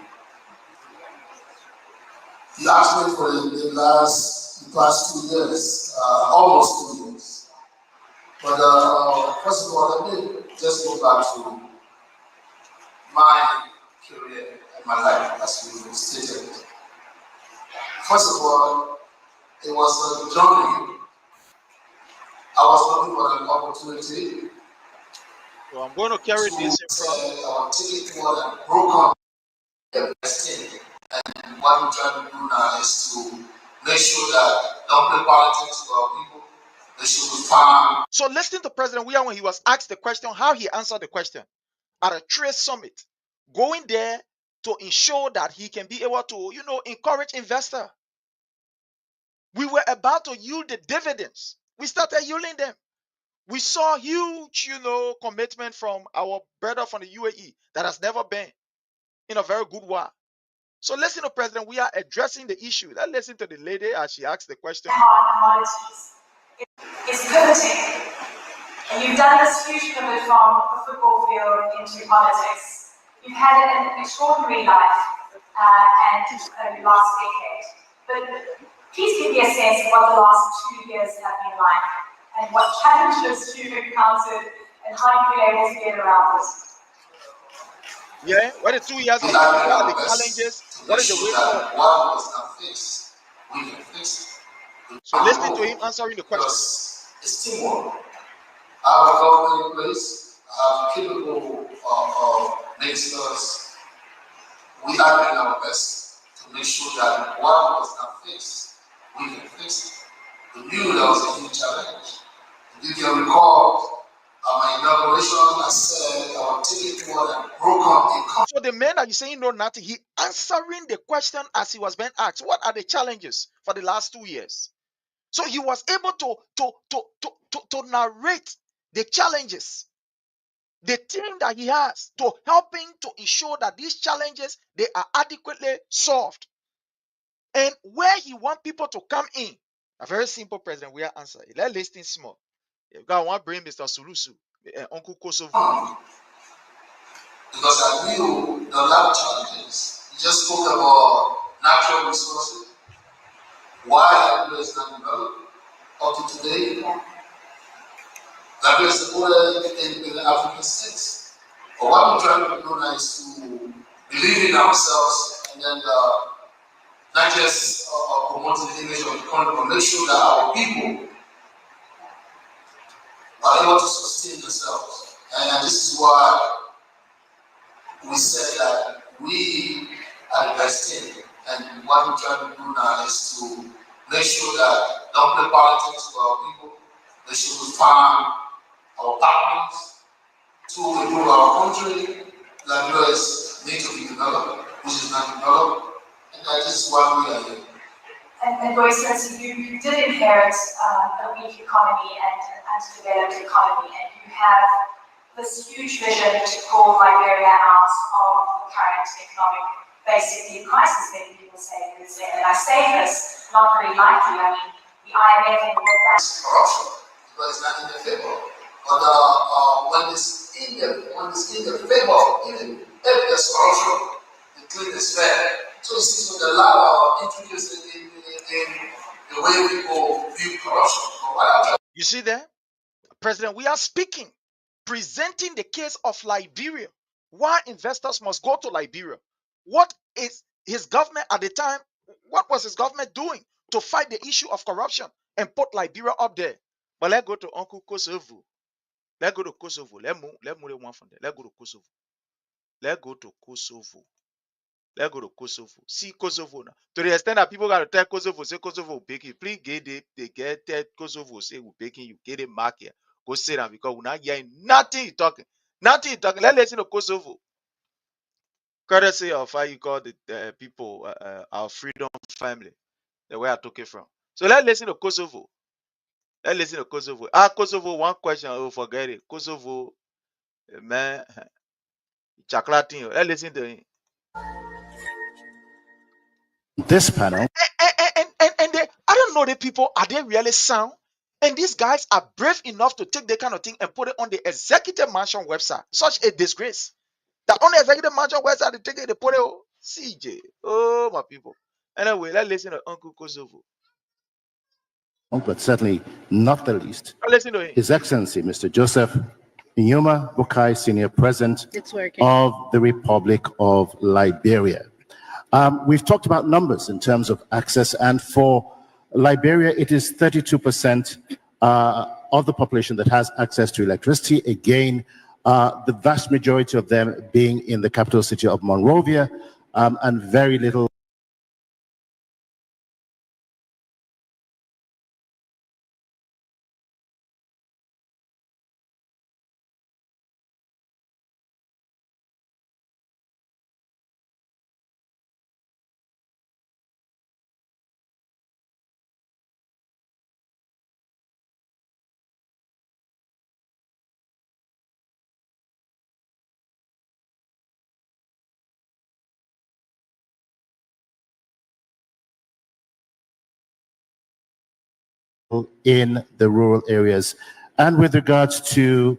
you asked me for the past 2 years, almost 2 years. But first of all, let me just go back to my career and my life, as you stated. First of all, it was a journey. I was looking for an opportunity. So I'm going to carry this in front. Take it forward and broke up the thing. And what I'm trying to do now is to make sure that don't play politics for our people. They should be found. So listening to President Weah when he was asked the question, how he answered the question at a trade summit, going there to ensure that he can be able to, encourage investor. We were about to yield the dividends. We started yielding them. We saw huge, commitment from our brother from the UAE that has never been in a very good while. So listen to President, we are addressing the issue. Let's listen to the lady as she asked the question. It's pivoting. And you've done this huge pivot from the football field into politics. You've had an extraordinary life and last decade. But please give me a sense of what the last 2 years have been like, and what challenges you've encountered, and how you've been able to get around it. Yeah, what are the 2 years? What are the challenges? What is the way forward? What was not fixed, we can fix it. So listen to him answering the question. It's teamwork. I have a government in place. I have capable ministers. We are doing our best to make sure that what was not fixed, we can fix it. We knew there was a huge challenge. If you can recall, my inauguration, I said I would take it forward and broke up the. So the man that you saying know nothing, he answering the question as he was being asked. What are the challenges for the last 2 years? So he was able to narrate the challenges, the team that he has to helping to ensure that these challenges they are adequately solved, and where he want people to come in. A very simple President we are answering. Let's listen small. You got one bring Mr. Sulusu, Uncle Kosovo. Because I knew there are a lot of challenges. You just spoke about natural resources. Why Liberia is not developed up to today? Liberia is the only in the African states. But what we're trying to do now is to believe in ourselves and then not just promoting the image of the country, but make sure that our people are able to sustain themselves. And this is why we said that we are investing And what we're trying to do now is to make sure that don't play politics for our people. Make sure we find our partners to improve our country. Liberia is need to be developed, which is not developed, and that is why we are here. And Boyce, you did inherit a weak economy and developed economy, and you have this huge vision to pull Liberia out of the current economic, basically crisis that people say is there. And I say this not very lightly. I mean, the IMF and the World Bank. Corruption, because it's not in their favor. But when it's in their favor, even if there's corruption, the clean is fair. So you see, so there are a lot of intricacies in the way people view corruption. You see there, President, we are speaking, presenting the case of Liberia. Why investors must go to Liberia? What is his government at the time? What was his government doing to fight the issue of corruption and put Liberia up there? But let's go to Uncle Kosovo. Let's go to Kosovo. Let's move one from there. Let's go to Kosovo. Let's go to Kosovo. Let's go to Kosovo. See Kosovo now. To the extent that people got to tell Kosovo, say Kosovo baking. Please get it. They get tell Kosovo, say we're baking. You get it, mark here. Go sit down because we're not hearing nothing you talking. Nothing you talking. Let's listen to Kosovo. Courtesy of how you call the people, our freedom family, the way I took it from. So let's listen to Kosovo. Let's listen to Kosovo. Kosovo, one question, oh, forget it. Kosovo, man, Chaklatin. Let's listen to him. This panel. And they, I don't know the people, are they really sound? And these guys are brave enough to take that kind of thing and put it on the executive mansion website. Such a disgrace. That on the executive mansion website, they take it, they put it on CJ. Oh, my people. Anyway, let's listen to Uncle Kosovo. But certainly not the least, Listen to him. His Excellency, Mr. Joseph Nyuma Boakai, Senior President of the Republic of Liberia. We've talked about numbers in terms of access, and for Liberia, it is 32% of the population that has access to electricity. Again, the vast majority of them being in the capital city of Monrovia, and very little in the rural areas. And with regards to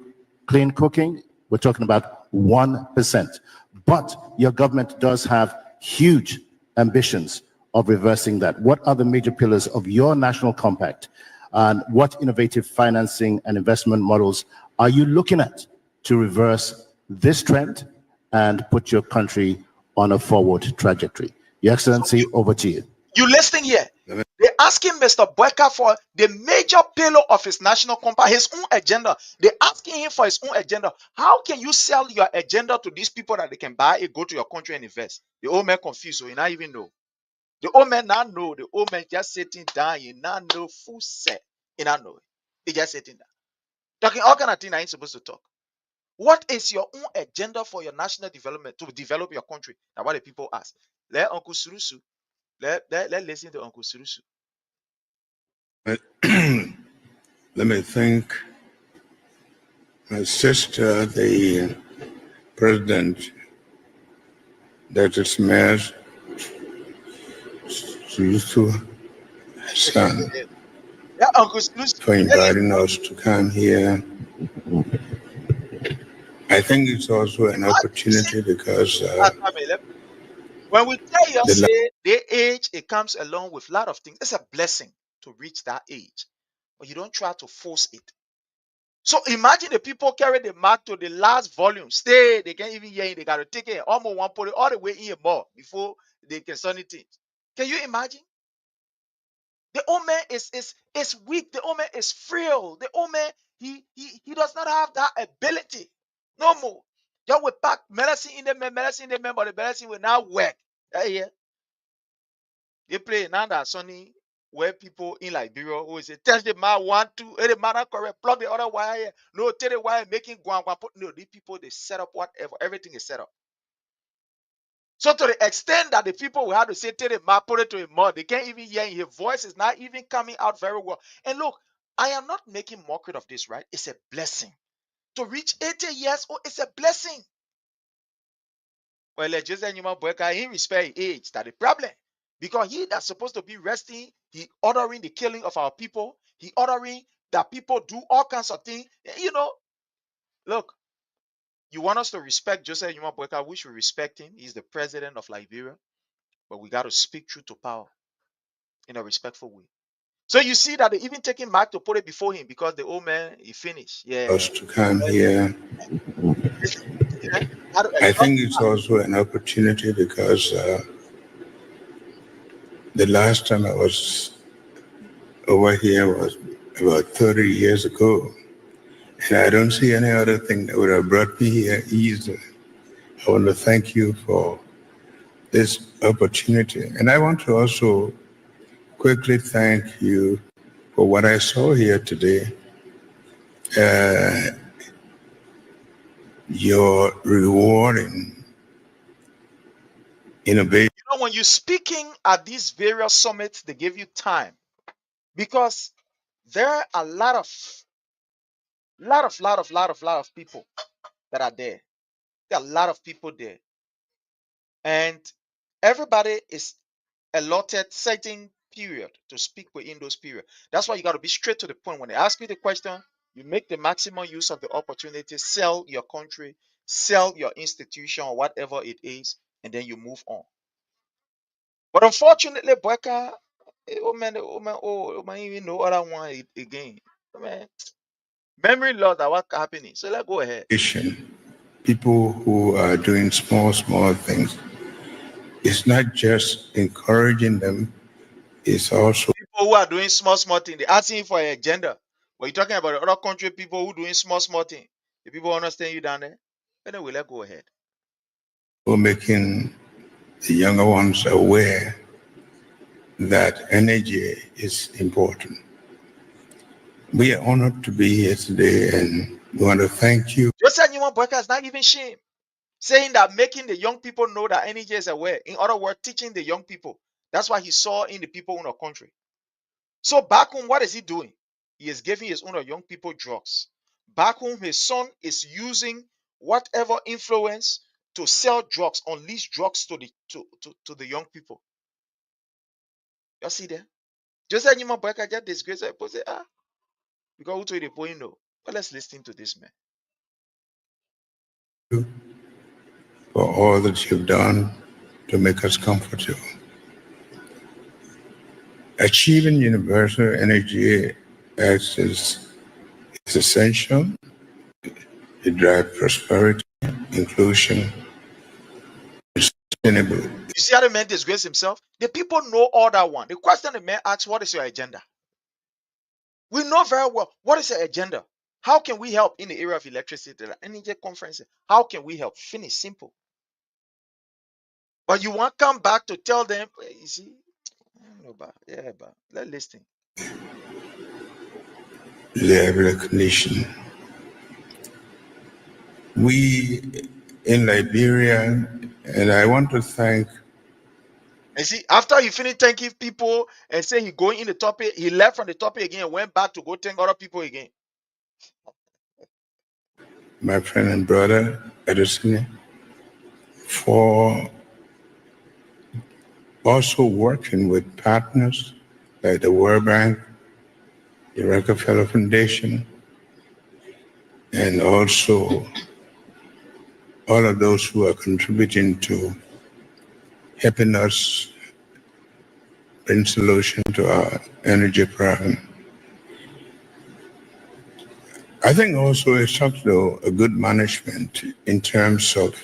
clean cooking, we're talking about 1%. But your government does have huge ambitions of reversing that. What are the major pillars of your national compact? And what innovative financing and investment models are you looking at to reverse this trend and put your country on a forward trajectory? Your Excellency, over to you. You listening here? They're asking Mr. Boakai for the major pillar of his national compact, his own agenda. They're asking him for his own agenda. How can you sell your agenda to these people that they can buy it, go to your country and invest? The old man confused, so he not even know. The old man not know. The old man just sitting down. He not know full set. He not know. He just sitting down. Talking all kind of things I ain't supposed to talk. What is your own agenda for your national development to develop your country? Now what the people ask. Let Uncle Surusu. Let listen to Uncle Surusu. Let me thank my sister, the President, Dr. Smith, Susu Hassan, Yeah, Uncle Surusu. for inviting us to come here. I think it's also an opportunity because when we tell you say the age, it comes along with a lot of things. It's a blessing to reach that age, but you don't try to force it. So imagine the people carry the mark to the last volume. Stay, they can't even hear it. They got to take it almost one put it all the way in more before they can send it in. Can you imagine? The old man is weak. The old man is frail. The old man, he does not have that ability. No more. You will pack medicine in the man, but the medicine will not work. Yeah. They play now that Sonny where people in Liberia always say, tell the man 1, 2, the man not correct, plug the other wire here. No, tell the wire making guan guan put. No, these people they set up whatever, everything is set up. So to the extent that the people will have to say tell the man put it to him more, they can't even hear him. His voice is not even coming out very well. And look, I am not making mockery of this, right? It's a blessing. To reach 80 years old, it's a blessing. Well, let's just say Boakai, he respect his age. That's the problem. Because he that's supposed to be resting, he ordering the killing of our people, he ordering that people do all kinds of things. You know, look, you want us to respect Joseph Yuma Boakai, we should respect him. He's the president of Liberia, but we got to speak truth to power in a respectful way. So you see that they even taking Mark to put it before him because the old man, he finished. Yeah. Us to come here. See that? How to I exalt think it's also an opportunity because the last time I was over here was about 30 years ago. And I don't see any other thing that would have brought me here either. I want to thank you for this opportunity. And I want to also quickly thank you for what I saw here today. Your rewarding innovation. You know, when you're speaking at these various summits, they give you time because there are a lot of people that are there. There are a lot of people there, and everybody is allotted certain period to speak within those period. That's why you got to be straight to the point. When they ask you the question, you make the maximum use of the opportunity, sell your country, sell your institution, or whatever it is, and then you move on. But unfortunately, Boyka, oh man, even know other one again. Man, memory loss that what happening. So let's go ahead. People who are doing small things. It's not just encouraging them, it's also People who are doing small thing, they asking for an agenda. But you're talking about the other country people who doing small thing. The people understand you down there. Anyway, let's go ahead. making the younger ones aware that energy is important. We are honored to be here today and we want to thank you. Joseph Newman Boyka is not even shame. Saying that making the young people know that energy is aware. In other words, teaching the young people. That's what he saw in the people in our country. So back home, what is he doing? He is giving his own young people drugs. Back home, his son is using whatever influence to sell drugs, unleash drugs to the young people. You see there? Just like Nima Boyka just disgrace, people say, because who told the point no? But let's listen to this man. For all that you've done to make us comfortable. Achieving universal energy access is essential to drive prosperity, inclusion, and sustainability. You see how the man disgrace himself? The people know all that one. The question the man asks, what is your agenda? We know very well what is your agenda. How can we help in the area of electricity, energy conference? How can we help? Finish, simple. But you want to come back to tell them, you see, I don't know about, yeah, but let's listen. The recognition. We in Liberia, and I want to thank. And see, after he finished thanking people and say he going in the topic, he left from the topic again and went back to go thank other people again. My friend and brother, Edison, for also working with partners like the World Bank, the Rockefeller Foundation, and also all of those who are contributing to helping us bring solution to our energy problem. I think also it's also a good management in terms of.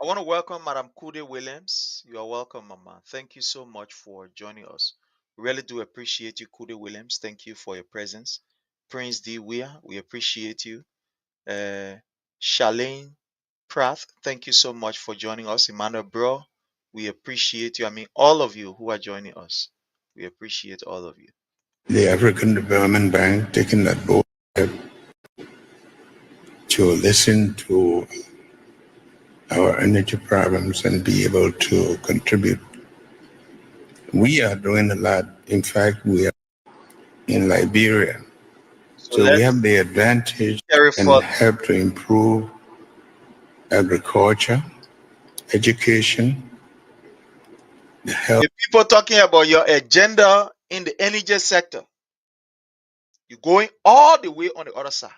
I want to welcome Madam Kude Williams. You are welcome, Mama. Thank you so much for joining us. We really do appreciate you, Kude Williams. Thank you for your presence. Prince D. Weir, we appreciate you. Charlene Prath, thank you so much for joining us. Emmanuel Bro, We appreciate you. I mean, all of you who are joining us. We appreciate all of you. The African Development Bank taking that bold step to listen to our energy problems and be able to contribute. We are doing a lot. In fact, we are in Liberia. So So we let's have the advantage carry and forth. help to improve agriculture, education, the health. The people talking about your agenda in the energy sector, you're going all the way on the other side.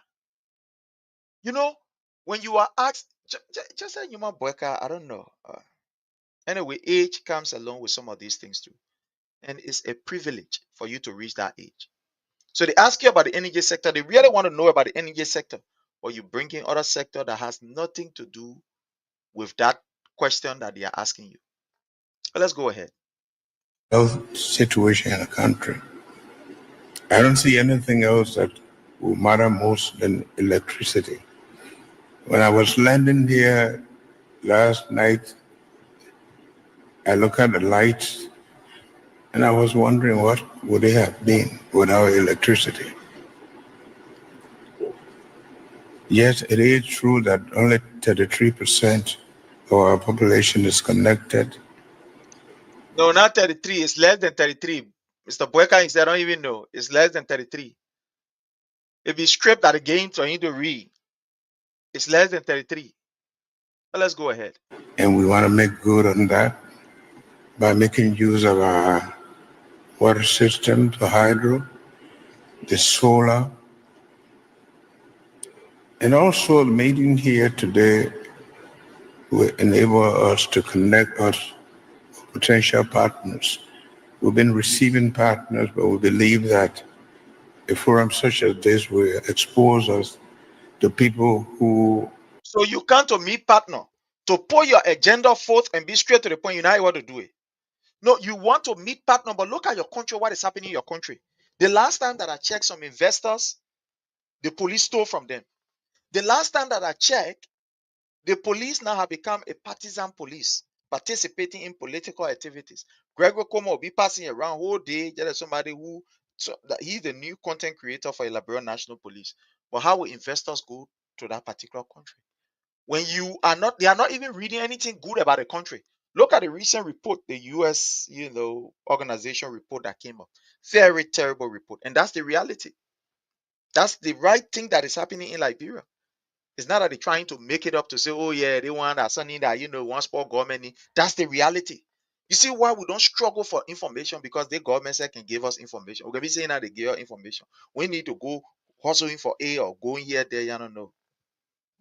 You know, when you are asked, just say human Boakai, I don't know. Anyway, age comes along with some of these things too. And it's a privilege for you to reach that age. So they ask you about the energy sector. They really want to know about the energy sector. Or you bring in other sector that has nothing to do with that question that they are asking you. But let's go ahead. health situation in the country. I don't see anything else that will matter most than electricity. When I was landing here last night, I looked at the lights and I was wondering what would they have been without electricity. Yes, it is true that only 33% of our population is connected. No, not 33. It's less than 33. Mr. Boyka said, I don't even know. It's less than 33. If you strip that again for him to read, it's less than 33. But let's go ahead. And we want to make good on that by making use of our water system, the hydro, the solar, and also the meeting here today will enable us to connect us with potential partners. We've been receiving partners, but we believe that a forum such as this will expose us to people who So you come to meet partner to put your agenda forth and be straight to the point. You know how you want to do it. No, you want to meet partner, but look at your country, what is happening in your country. The last time that I checked some investors, the police stole from them. The last time that I checked, the police now have become a partisan police, participating in political activities. Gregor Como will be passing around whole day. There is somebody who, so that he's the new content creator for Liberia National Police. But how will investors go to that particular country? When you are not, they are not even reading anything good about the country. Look at the recent report, the US, organization report that came up. Very terrible report. And that's the reality. That's the right thing that is happening in Liberia. It's not that they're trying to make it up to say, oh, yeah, they want that something that, one sport government. That's the reality. You see why we don't struggle for information? Because the government side can give us information. We're going to be saying that they give us information. We need to go hustling for A or going here, there, you don't know.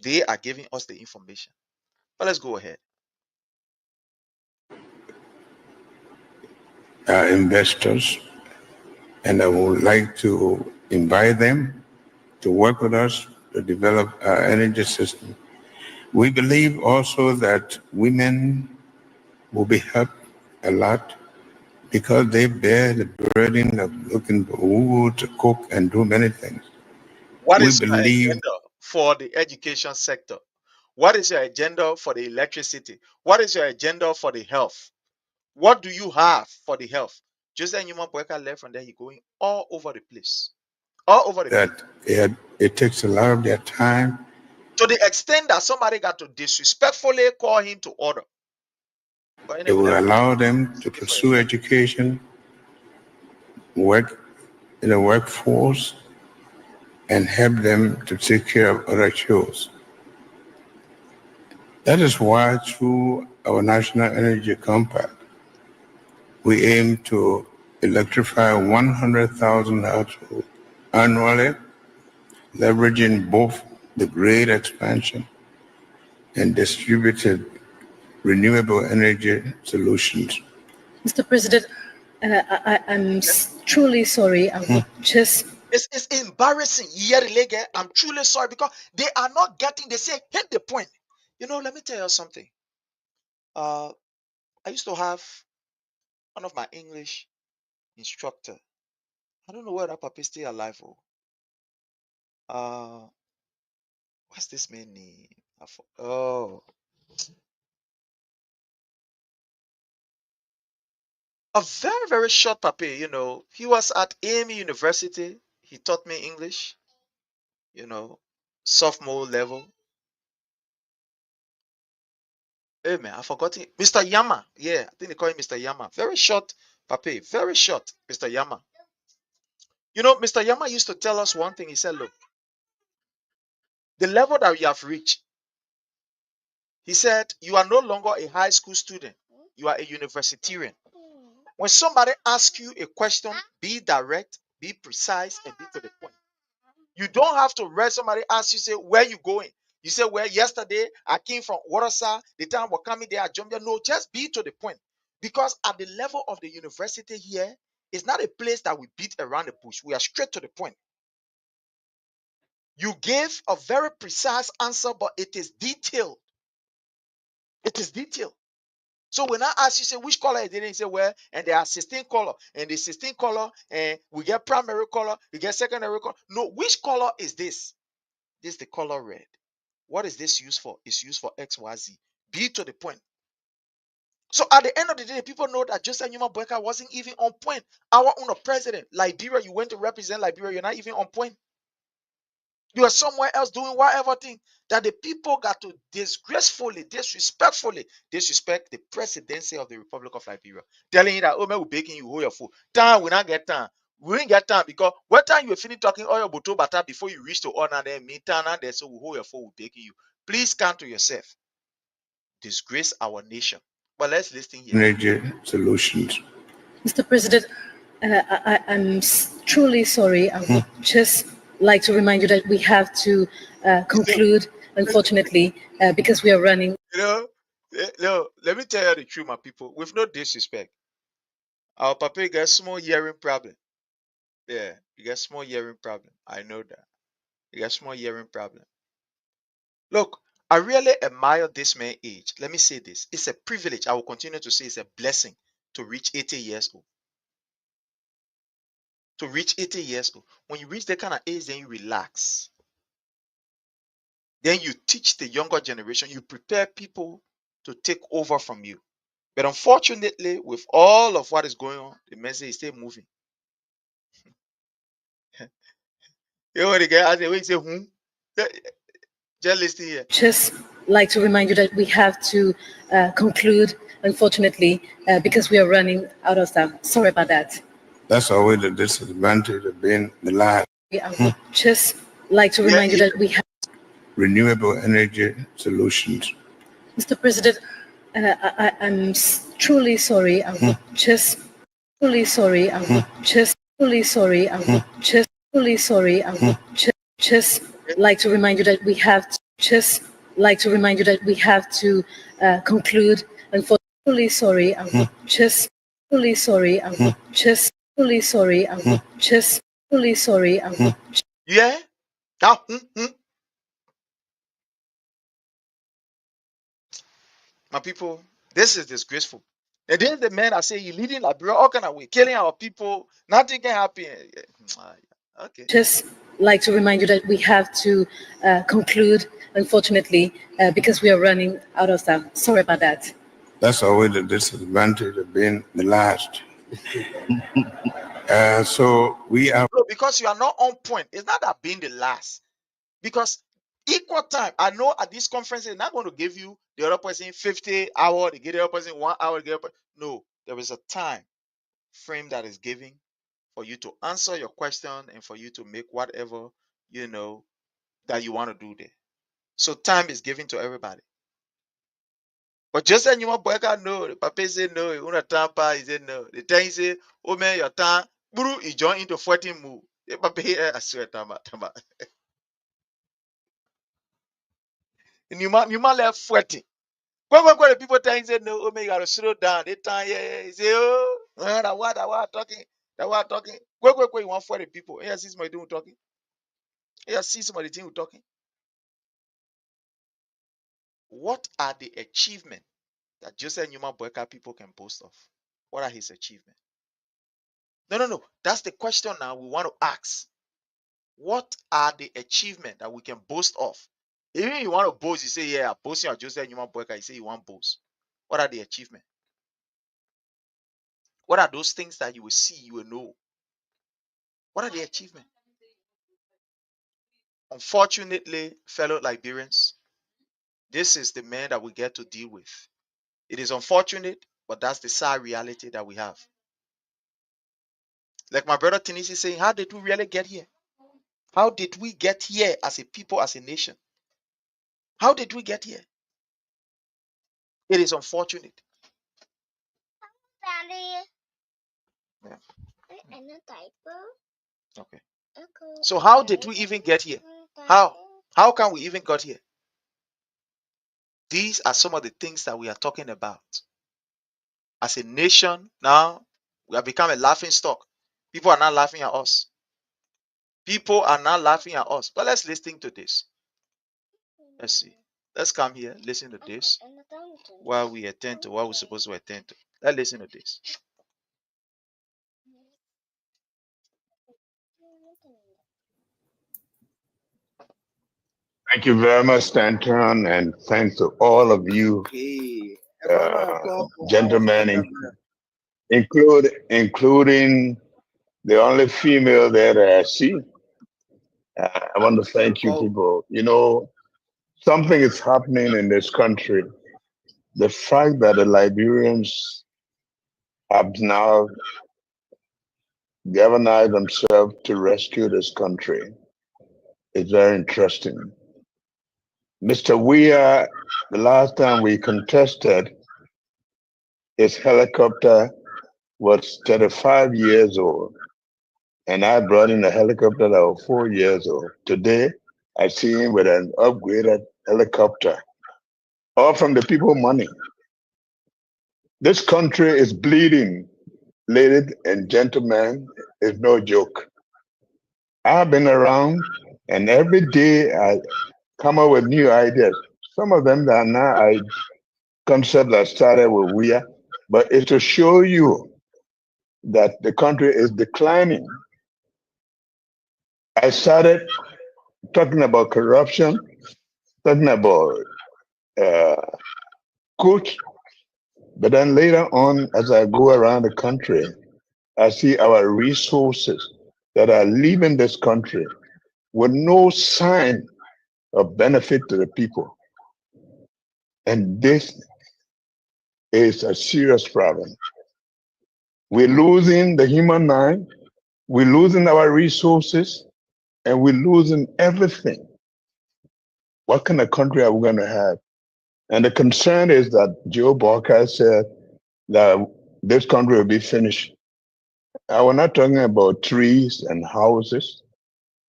They are giving us the information. But let's go ahead. are investors, and I would like to invite them to work with us to develop our energy system. We believe also that women will be helped a lot because they bear the burden of looking for wood to cook and do many things. What We is your believe agenda for the education sector? What is your agenda for the electricity? What is your agenda for the health? What do you have for the health? Joseph Newman Boyka left from there, he going all over the place. All over the place. that it takes a lot of their time. To the extent that somebody got to disrespectfully call him to order. But It anyway, will let me allow them to speak for pursue yourself. education, work in the workforce, and help them to take care of other chores. That is why through our National Energy Compact, we aim to electrify 100,000 households annually, leveraging both the grid expansion and distributed renewable energy solutions. Mr. President, I'm truly sorry. I would just. It's embarrassing. I'm truly sorry because they are not getting, they say, hit the point. Let me tell you something. I used to have one of my English instructor. I don't know where that puppy is still alive. Uh, what's this man name? Oh, A very, very short papi, you know. He was at AME University. He taught me English, you know, sophomore level. Hey man, I forgot it. Mr. Yama. Yeah, I think they call him Mr. Yama. Very short papi, very short, Mr. Yama. You know, Mr. Yama used to tell us one thing. He said, look, the level that we have reached, he said, you are no longer a high school student. You are a universitarian. When somebody asks you a question, be direct, be precise, and be to the point. You don't have to read somebody ask you, say, where you going? You say, well, yesterday I came from Warsaw. The time we're coming there at Jumbia. No, just be to the point. Because at the level of the university here, it's not a place that we beat around the bush. We are straight to the point. You gave a very precise answer, but it is detailed. It is detailed. So when I ask you, say, which color is it? You say, well, and there are 16 color. And the 16 color, and we get primary color, we get secondary color. No, which color is this? This is the color red. What is this used for? It's used for XYZ. Be to the point. So at the end of the day, people know that Joseph Newman Boakai wasn't even on point. Our own president, Liberia, you went to represent Liberia, you're not even on point. You are somewhere else doing whatever thing that the people got to disgracefully, disrespectfully disrespect the presidency of the Republic of Liberia. Telling you that, oh man, we're begging you, hold your food. Time, we not get time. We didn't get time because what time you finish talking all your boto bata before you reach to honor them, me time and there, so we hold your phone, we're begging you. Please come to yourself. Disgrace our nation. But let's listen here. Energy solutions. Mr. President, I'm truly sorry. I would just like to remind you that we have to conclude, unfortunately, because we are running. No, let me tell you the truth, my people. With no disrespect, our papa got small hearing problem. Yeah, you got small hearing problem. I know that. You got small hearing problem. Look, I really admire this man's age. Let me say this. It's a privilege. I will continue to say it's a blessing to reach 80 years old. To reach 80 years old. When you reach that kind of age, then you relax. Then you teach the younger generation. You prepare people to take over from you. But unfortunately, with all of what is going on, the message is still moving. You know what the guy asked me, he say, just listen here. Just like to remind you that we have to conclude, unfortunately, because we are running out of time. Sorry about that. That's always the disadvantage of being the last. I would just like to remind you that we have. Renewable energy solutions. Mr. President, I'm truly sorry. I would just truly sorry. I would just truly sorry. I would just truly sorry. I would just like to remind you that we have to just like to remind you that we have to conclude. And for truly sorry, I would just truly sorry. I would just truly sorry. I would just truly sorry. I would. Yeah? Now, my people, this is disgraceful. And then the man I say he leading Liberia all kind of way, killing our people, nothing can happen. Okay. Just like to remind you that we have to conclude, unfortunately, because we are running out of time. Sorry about that. That's always the disadvantage of being the last. So we are. No, because you are not on point. It's not that being the last. Because equal time, I know at this conference, they're not going to give you the other person 50 hours, they give the other person 1 hour. No, there is a time frame that is given for you to answer your question and for you to make whatever, that you want to do there. So time is given to everybody. But just as you want Boyka, no, the papa say no, you want tampa, he said no. The time he say, oh man, your time, buru, he join into 14 move. The papa here, I swear, tama. And you might left 14. When the people tell say no, oh man, you gotta slow down. They time, yeah. He say, oh, that what talking, that what talking. You want 40 people. Yeah, see somebody doing talking. Yeah, see somebody doing talking. What are the achievements that Joseph Newman Boyka people can boast of? What are his achievements? No. That's the question now we want to ask. What are the achievements that we can boast of? Even you want to boast, you say, yeah, boasting of Joseph Newman Boyka, you say you want boast. What are the achievements? What are those things that you will see, you will know? What are the achievements? Unfortunately, fellow Liberians, this is the man that we get to deal with. It is unfortunate, but that's the sad reality that we have. Like my brother Tinisi is saying, how did we really get here? How did we get here as a people, as a nation? How did we get here? It is unfortunate. Yeah. Okay. So how did we even get here? How can we even got here? These are some of the things that we are talking about. As a nation, now we have become a laughing stock. People are not laughing at us. People are not laughing at us. But let's listen to this. Let's see. Let's come here, listen to this while we attend to what we're supposed to attend to. Let's listen to this. Thank you very much, Stanton, and thanks to all of you, gentlemen, including the only female that I see. I want to thank you people. You know, something is happening in this country. The fact that the Liberians have now galvanized themselves to rescue this country is very interesting. Mr. Weir, the last time we contested, his helicopter was 35 years old. And I brought in a helicopter that was 4 years old. Today, I see him with an upgraded helicopter, all from the people money. This country is bleeding, ladies and gentlemen. It's no joke. I've been around, and every day I come up with new ideas. Some of them are now concepts that started with WIA, but it's to show you that the country is declining. I started talking about corruption, talking about coach, but then later on, as I go around the country, I see our resources that are leaving this country with no sign of benefit to the people. And this is a serious problem. We're losing the human mind, we're losing our resources, and we're losing everything. What kind of country are we going to have? And the concern is that Joe Boakai said that this country will be finished. I was not talking about trees and houses.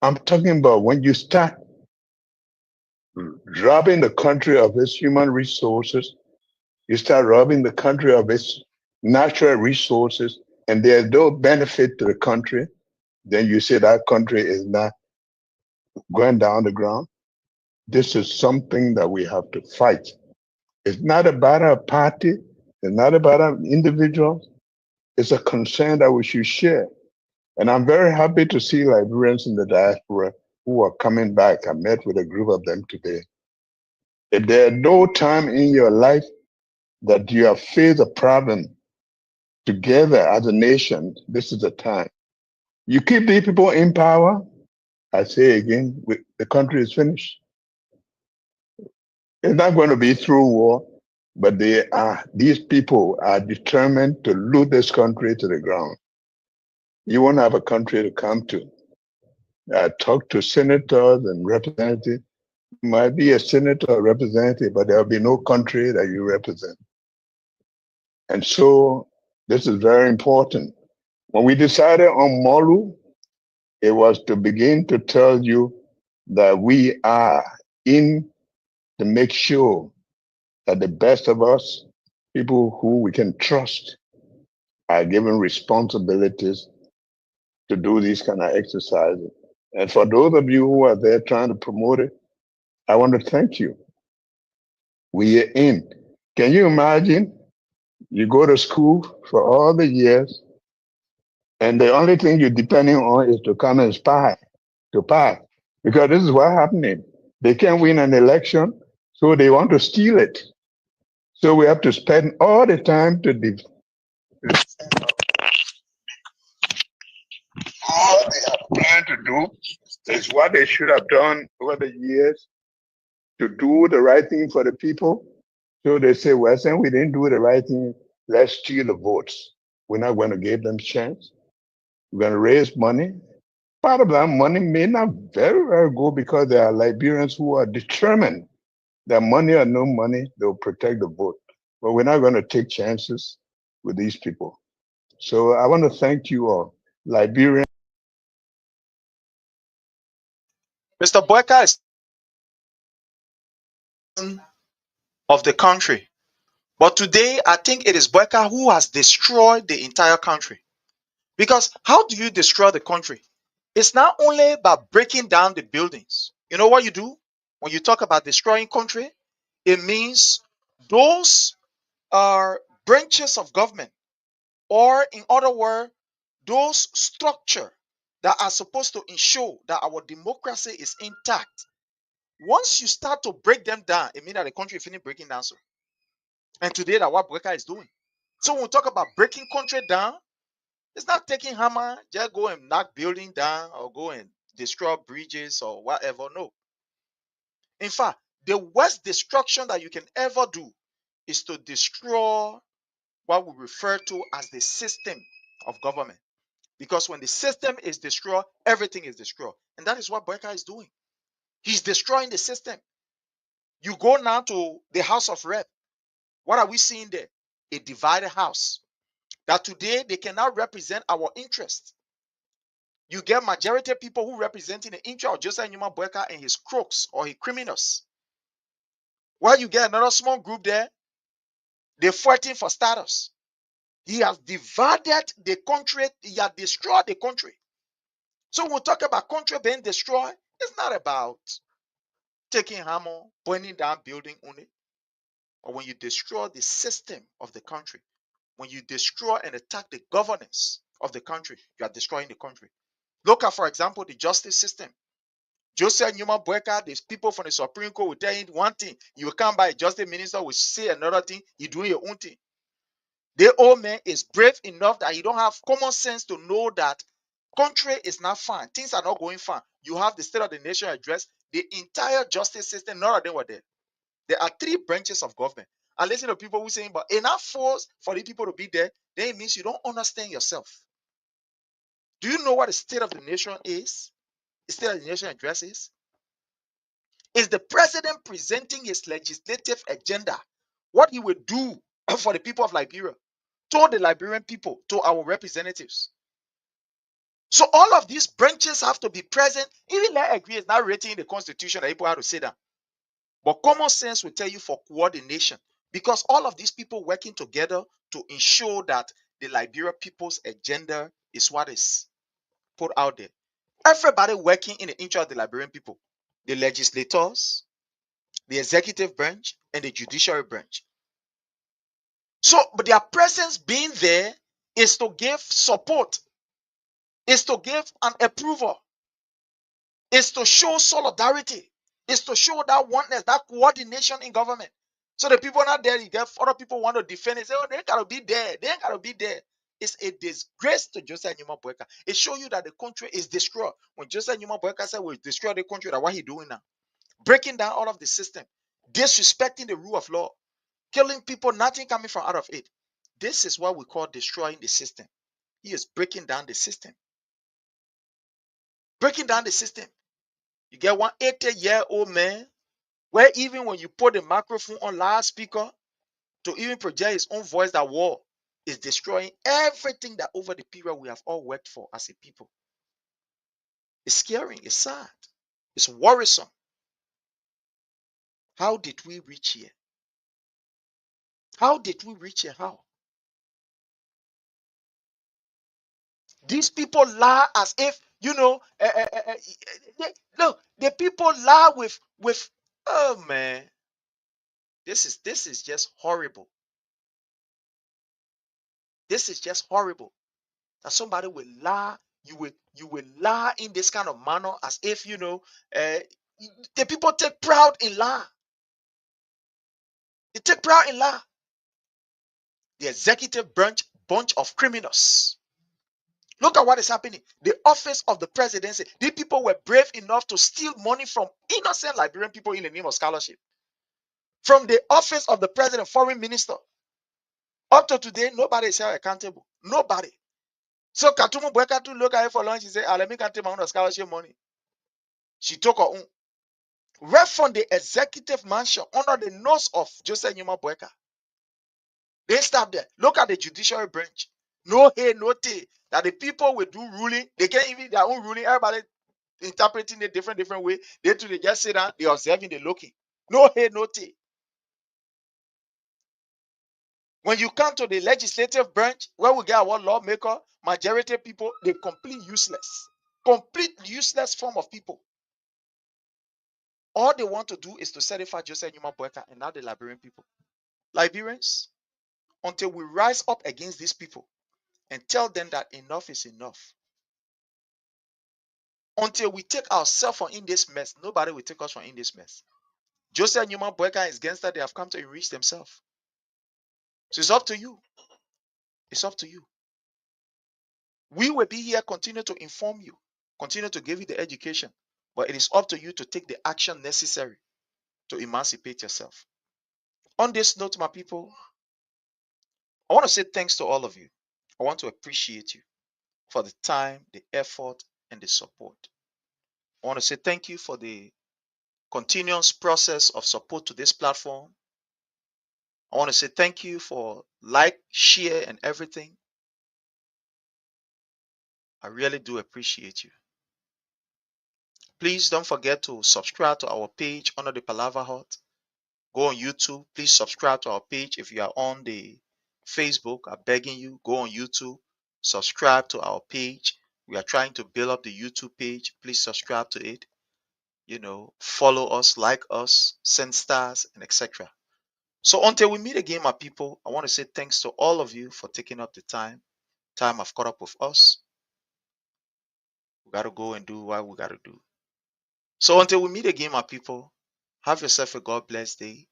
I'm talking about when you start robbing the country of its human resources, you start robbing the country of its natural resources, and there's no benefit to the country, then you say that country is not going down the ground. This is something that we have to fight. It's not about a party, it's not about an individual, it's a concern that we should share. And I'm very happy to see Liberians in the diaspora who are coming back. I met with a group of them today. If there's no time in your life that you have faced a problem together as a nation, this is the time. You keep these people in power, I say again, the country is finished. It's not going to be through war, but these people are determined to loot this country to the ground. You won't have a country to come to. I talk to senators and representatives. You might be a senator or representative, but there'll be no country that you represent. And so this is very important. When we decided on Molu, it was to begin to tell you that we are in to make sure that the best of us, people who we can trust, are given responsibilities to do these kind of exercises. And for those of you who are there trying to promote it, I want to thank you. We are in. Can you imagine? You go to school for all the years, and the only thing you're depending on is to come and spy, to pass. Because this is what's happening. They can't win an election, so they want to steal it. So we have to spend all the time to defend all they have planned to do is what they should have done over the years to do the right thing for the people. So they say, well, since we didn't do the right thing, let's steal the votes. We're not going to give them a chance. We're going to raise money. Part of that money may not very well go because there are Liberians who are determined that money or no money, they'll protect the vote. But we're not going to take chances with these people. So I want to thank you all. Liberians. Mr. Boakai is of the country. But today, I think it is Boakai who has destroyed the entire country. Because how do you destroy the country? It's not only by breaking down the buildings. You know what you do? When you talk about destroying country, it means those are branches of government, or in other words, those structure that are supposed to ensure that our democracy is intact. Once you start to break them down, it means that the country is finished breaking down. So, and today, that's what Boakai is doing. So when we talk about breaking country down, it's not taking hammer, just go and knock building down or go and destroy bridges or whatever. No. In fact, the worst destruction that you can ever do is to destroy what we refer to as the system of government. Because when the system is destroyed, everything is destroyed. And that is what Boakai is doing. He's destroying the system. You go now to the House of Rep. What are we seeing there? A divided house. That today they cannot represent our interests. You get majority of people who representing the interest of Joseph Newman Boakai and his crooks or his criminals. While you get another small group there, they're fighting for status. He has divided the country. He has destroyed the country. So when we talk about country being destroyed, it's not about taking hammer, burning down building only. Or when you destroy the system of the country, when you destroy and attack the governance of the country, you are destroying the country. Look at, for example, the justice system. Joseph Newman Boakai, these people from the Supreme Court will tell him one thing. You will come by a justice minister will say another thing. You're doing your own thing. The old man is brave enough that he don't have common sense to know that country is not fine. Things are not going fine. You have the State of the Nation address, the entire justice system. None of them were there. There are three branches of government. And listen to people who saying, but enough force for the people to be there, then it means you don't understand yourself. Do you know what the State of the Nation is? The State of the Nation address is the president presenting his legislative agenda, what he will do for the people of Liberia, to the Liberian people, to our representatives. So all of these branches have to be present. Even I agree, it's not written in the constitution that people have to say that. But common sense will tell you for coordination, because all of these people working together to ensure that the Liberia people's agenda is what is put out there. Everybody working in the interest of the Liberian people, the legislators, the executive branch, and the judiciary branch. So, but their presence being there is to give support, is to give an approval, is to show solidarity, is to show that oneness, that coordination in government. So the people not there, you get other people want to defend it, say, oh, they ain't gotta be there, they ain't gotta be there. It's a disgrace to Joseph Newman Boakai. It shows you that the country is destroyed. When Joseph Newman Boakai said we'll destroy the country, that's what he's doing now. Breaking down all of the system, disrespecting the rule of law, killing people, nothing coming from out of it. This is what we call destroying the system. He is breaking down the system. Breaking down the system. You get one 80-year-old man where even when you put the microphone on loudspeaker to even project his own voice, that war is destroying everything that over the period we have all worked for as a people. It's scary. It's sad. It's worrisome. How did we reach here? How did we reach here? How? These people lie as if, look, the people lie with, oh man, this is just horrible. This is just horrible. That somebody will lie, you will lie in this kind of manner as if, the people take pride in lie. They take pride in lie. The executive branch, bunch of criminals. Look at what is happening. The office of the presidency. These people were brave enough to steal money from innocent Liberian people in the name of scholarship. From the office of the president, foreign minister. Up to today, nobody is held accountable. Nobody. So Katumu Boakai look at her for lunch. She said, let me take my own scholarship money. She took her own. Right from the executive mansion under the nose of Joseph Numa Boakai. They stop there. Look at the judiciary branch. No hey, no tay. That the people will do ruling. They can't even their own ruling. Everybody interpreting it different way. They too, they just sit down, they observing, they looking. No hey, no tay. When you come to the legislative branch, where we get our lawmaker, majority people, they complete useless. Complete useless form of people. All they want to do is to certify Joseph Numa Boakai and not the Liberian people. Liberians, until we rise up against these people and tell them that enough is enough. Until we take ourselves from in this mess, nobody will take us from in this mess. Joseph Numa Boakai is gangster, they have come to enrich themselves. So it's up to you. It's up to you. We will be here, continue to inform you, continue to give you the education, but it is up to you to take the action necessary to emancipate yourself. On this note, my people, I want to say thanks to all of you. I want to appreciate you for the time, the effort, and the support. I want to say thank you for the continuous process of support to this platform. I want to say thank you for like, share, and everything. I really do appreciate you. Please don't forget to subscribe to our page under the Palava Hut. Go on YouTube. Please subscribe to our page. If you are on the Facebook, I'm begging you, go on YouTube. Subscribe to our page. We are trying to build up the YouTube page. Please subscribe to it. Follow us, like us, send stars, and etc. So until we meet again, my people, I want to say thanks to all of you for taking up the time. Time have caught up with us. We got to go and do what we got to do. So until we meet again, my people, have yourself a God bless day.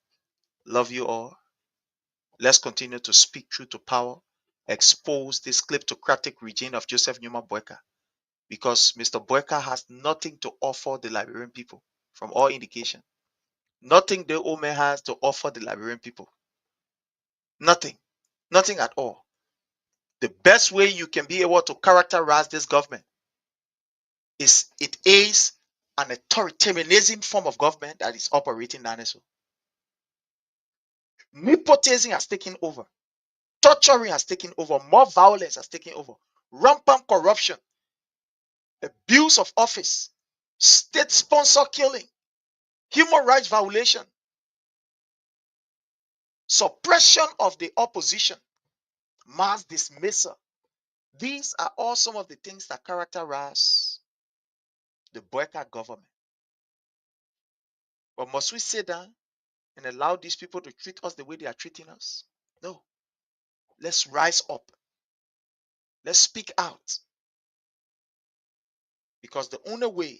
Love you all. Let's continue to speak truth to power. Expose this kleptocratic regime of Joseph Numa Boakai. Because Mr. Boakai has nothing to offer the Liberian people, from all indication. Nothing the Ome has to offer the Liberian people. Nothing. Nothing at all. The best way you can be able to characterize this government is it is an authoritarianism form of government that is operating down so. Nepotism has taken over. Torturing has taken over. More violence has taken over. Rampant corruption. Abuse of office. State sponsor killing. Human rights violation. Suppression of the opposition. Mass dismissal. These are all some of the things that characterize the Boakai government. But must we sit down and allow these people to treat us the way they are treating us? No. Let's rise up. Let's speak out. Because the only way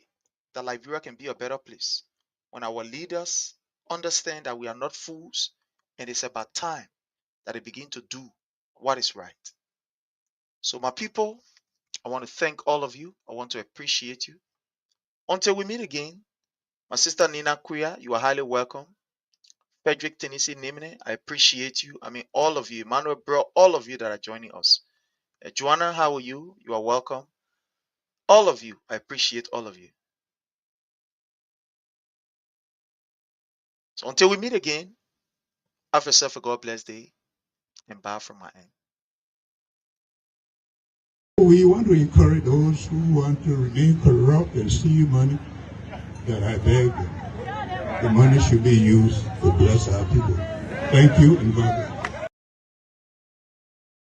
that Liberia can be a better place, when our leaders understand that we are not fools and it's about time that they begin to do what is right. So my people, I want to thank all of you. I want to appreciate you. Until we meet again, my sister Nina Kuya, you are highly welcome. Frederick Tennessee Nimene, I appreciate you. I mean, all of you. Emmanuel Bro, all of you that are joining us. Joanna, how are you? You are welcome. All of you, I appreciate all of you. So until we meet again, have yourself a God bless day and bow from my end. We want to encourage those who want to remain corrupt and steal money, that I beg them. The money should be used to bless our people. Thank you and God bless.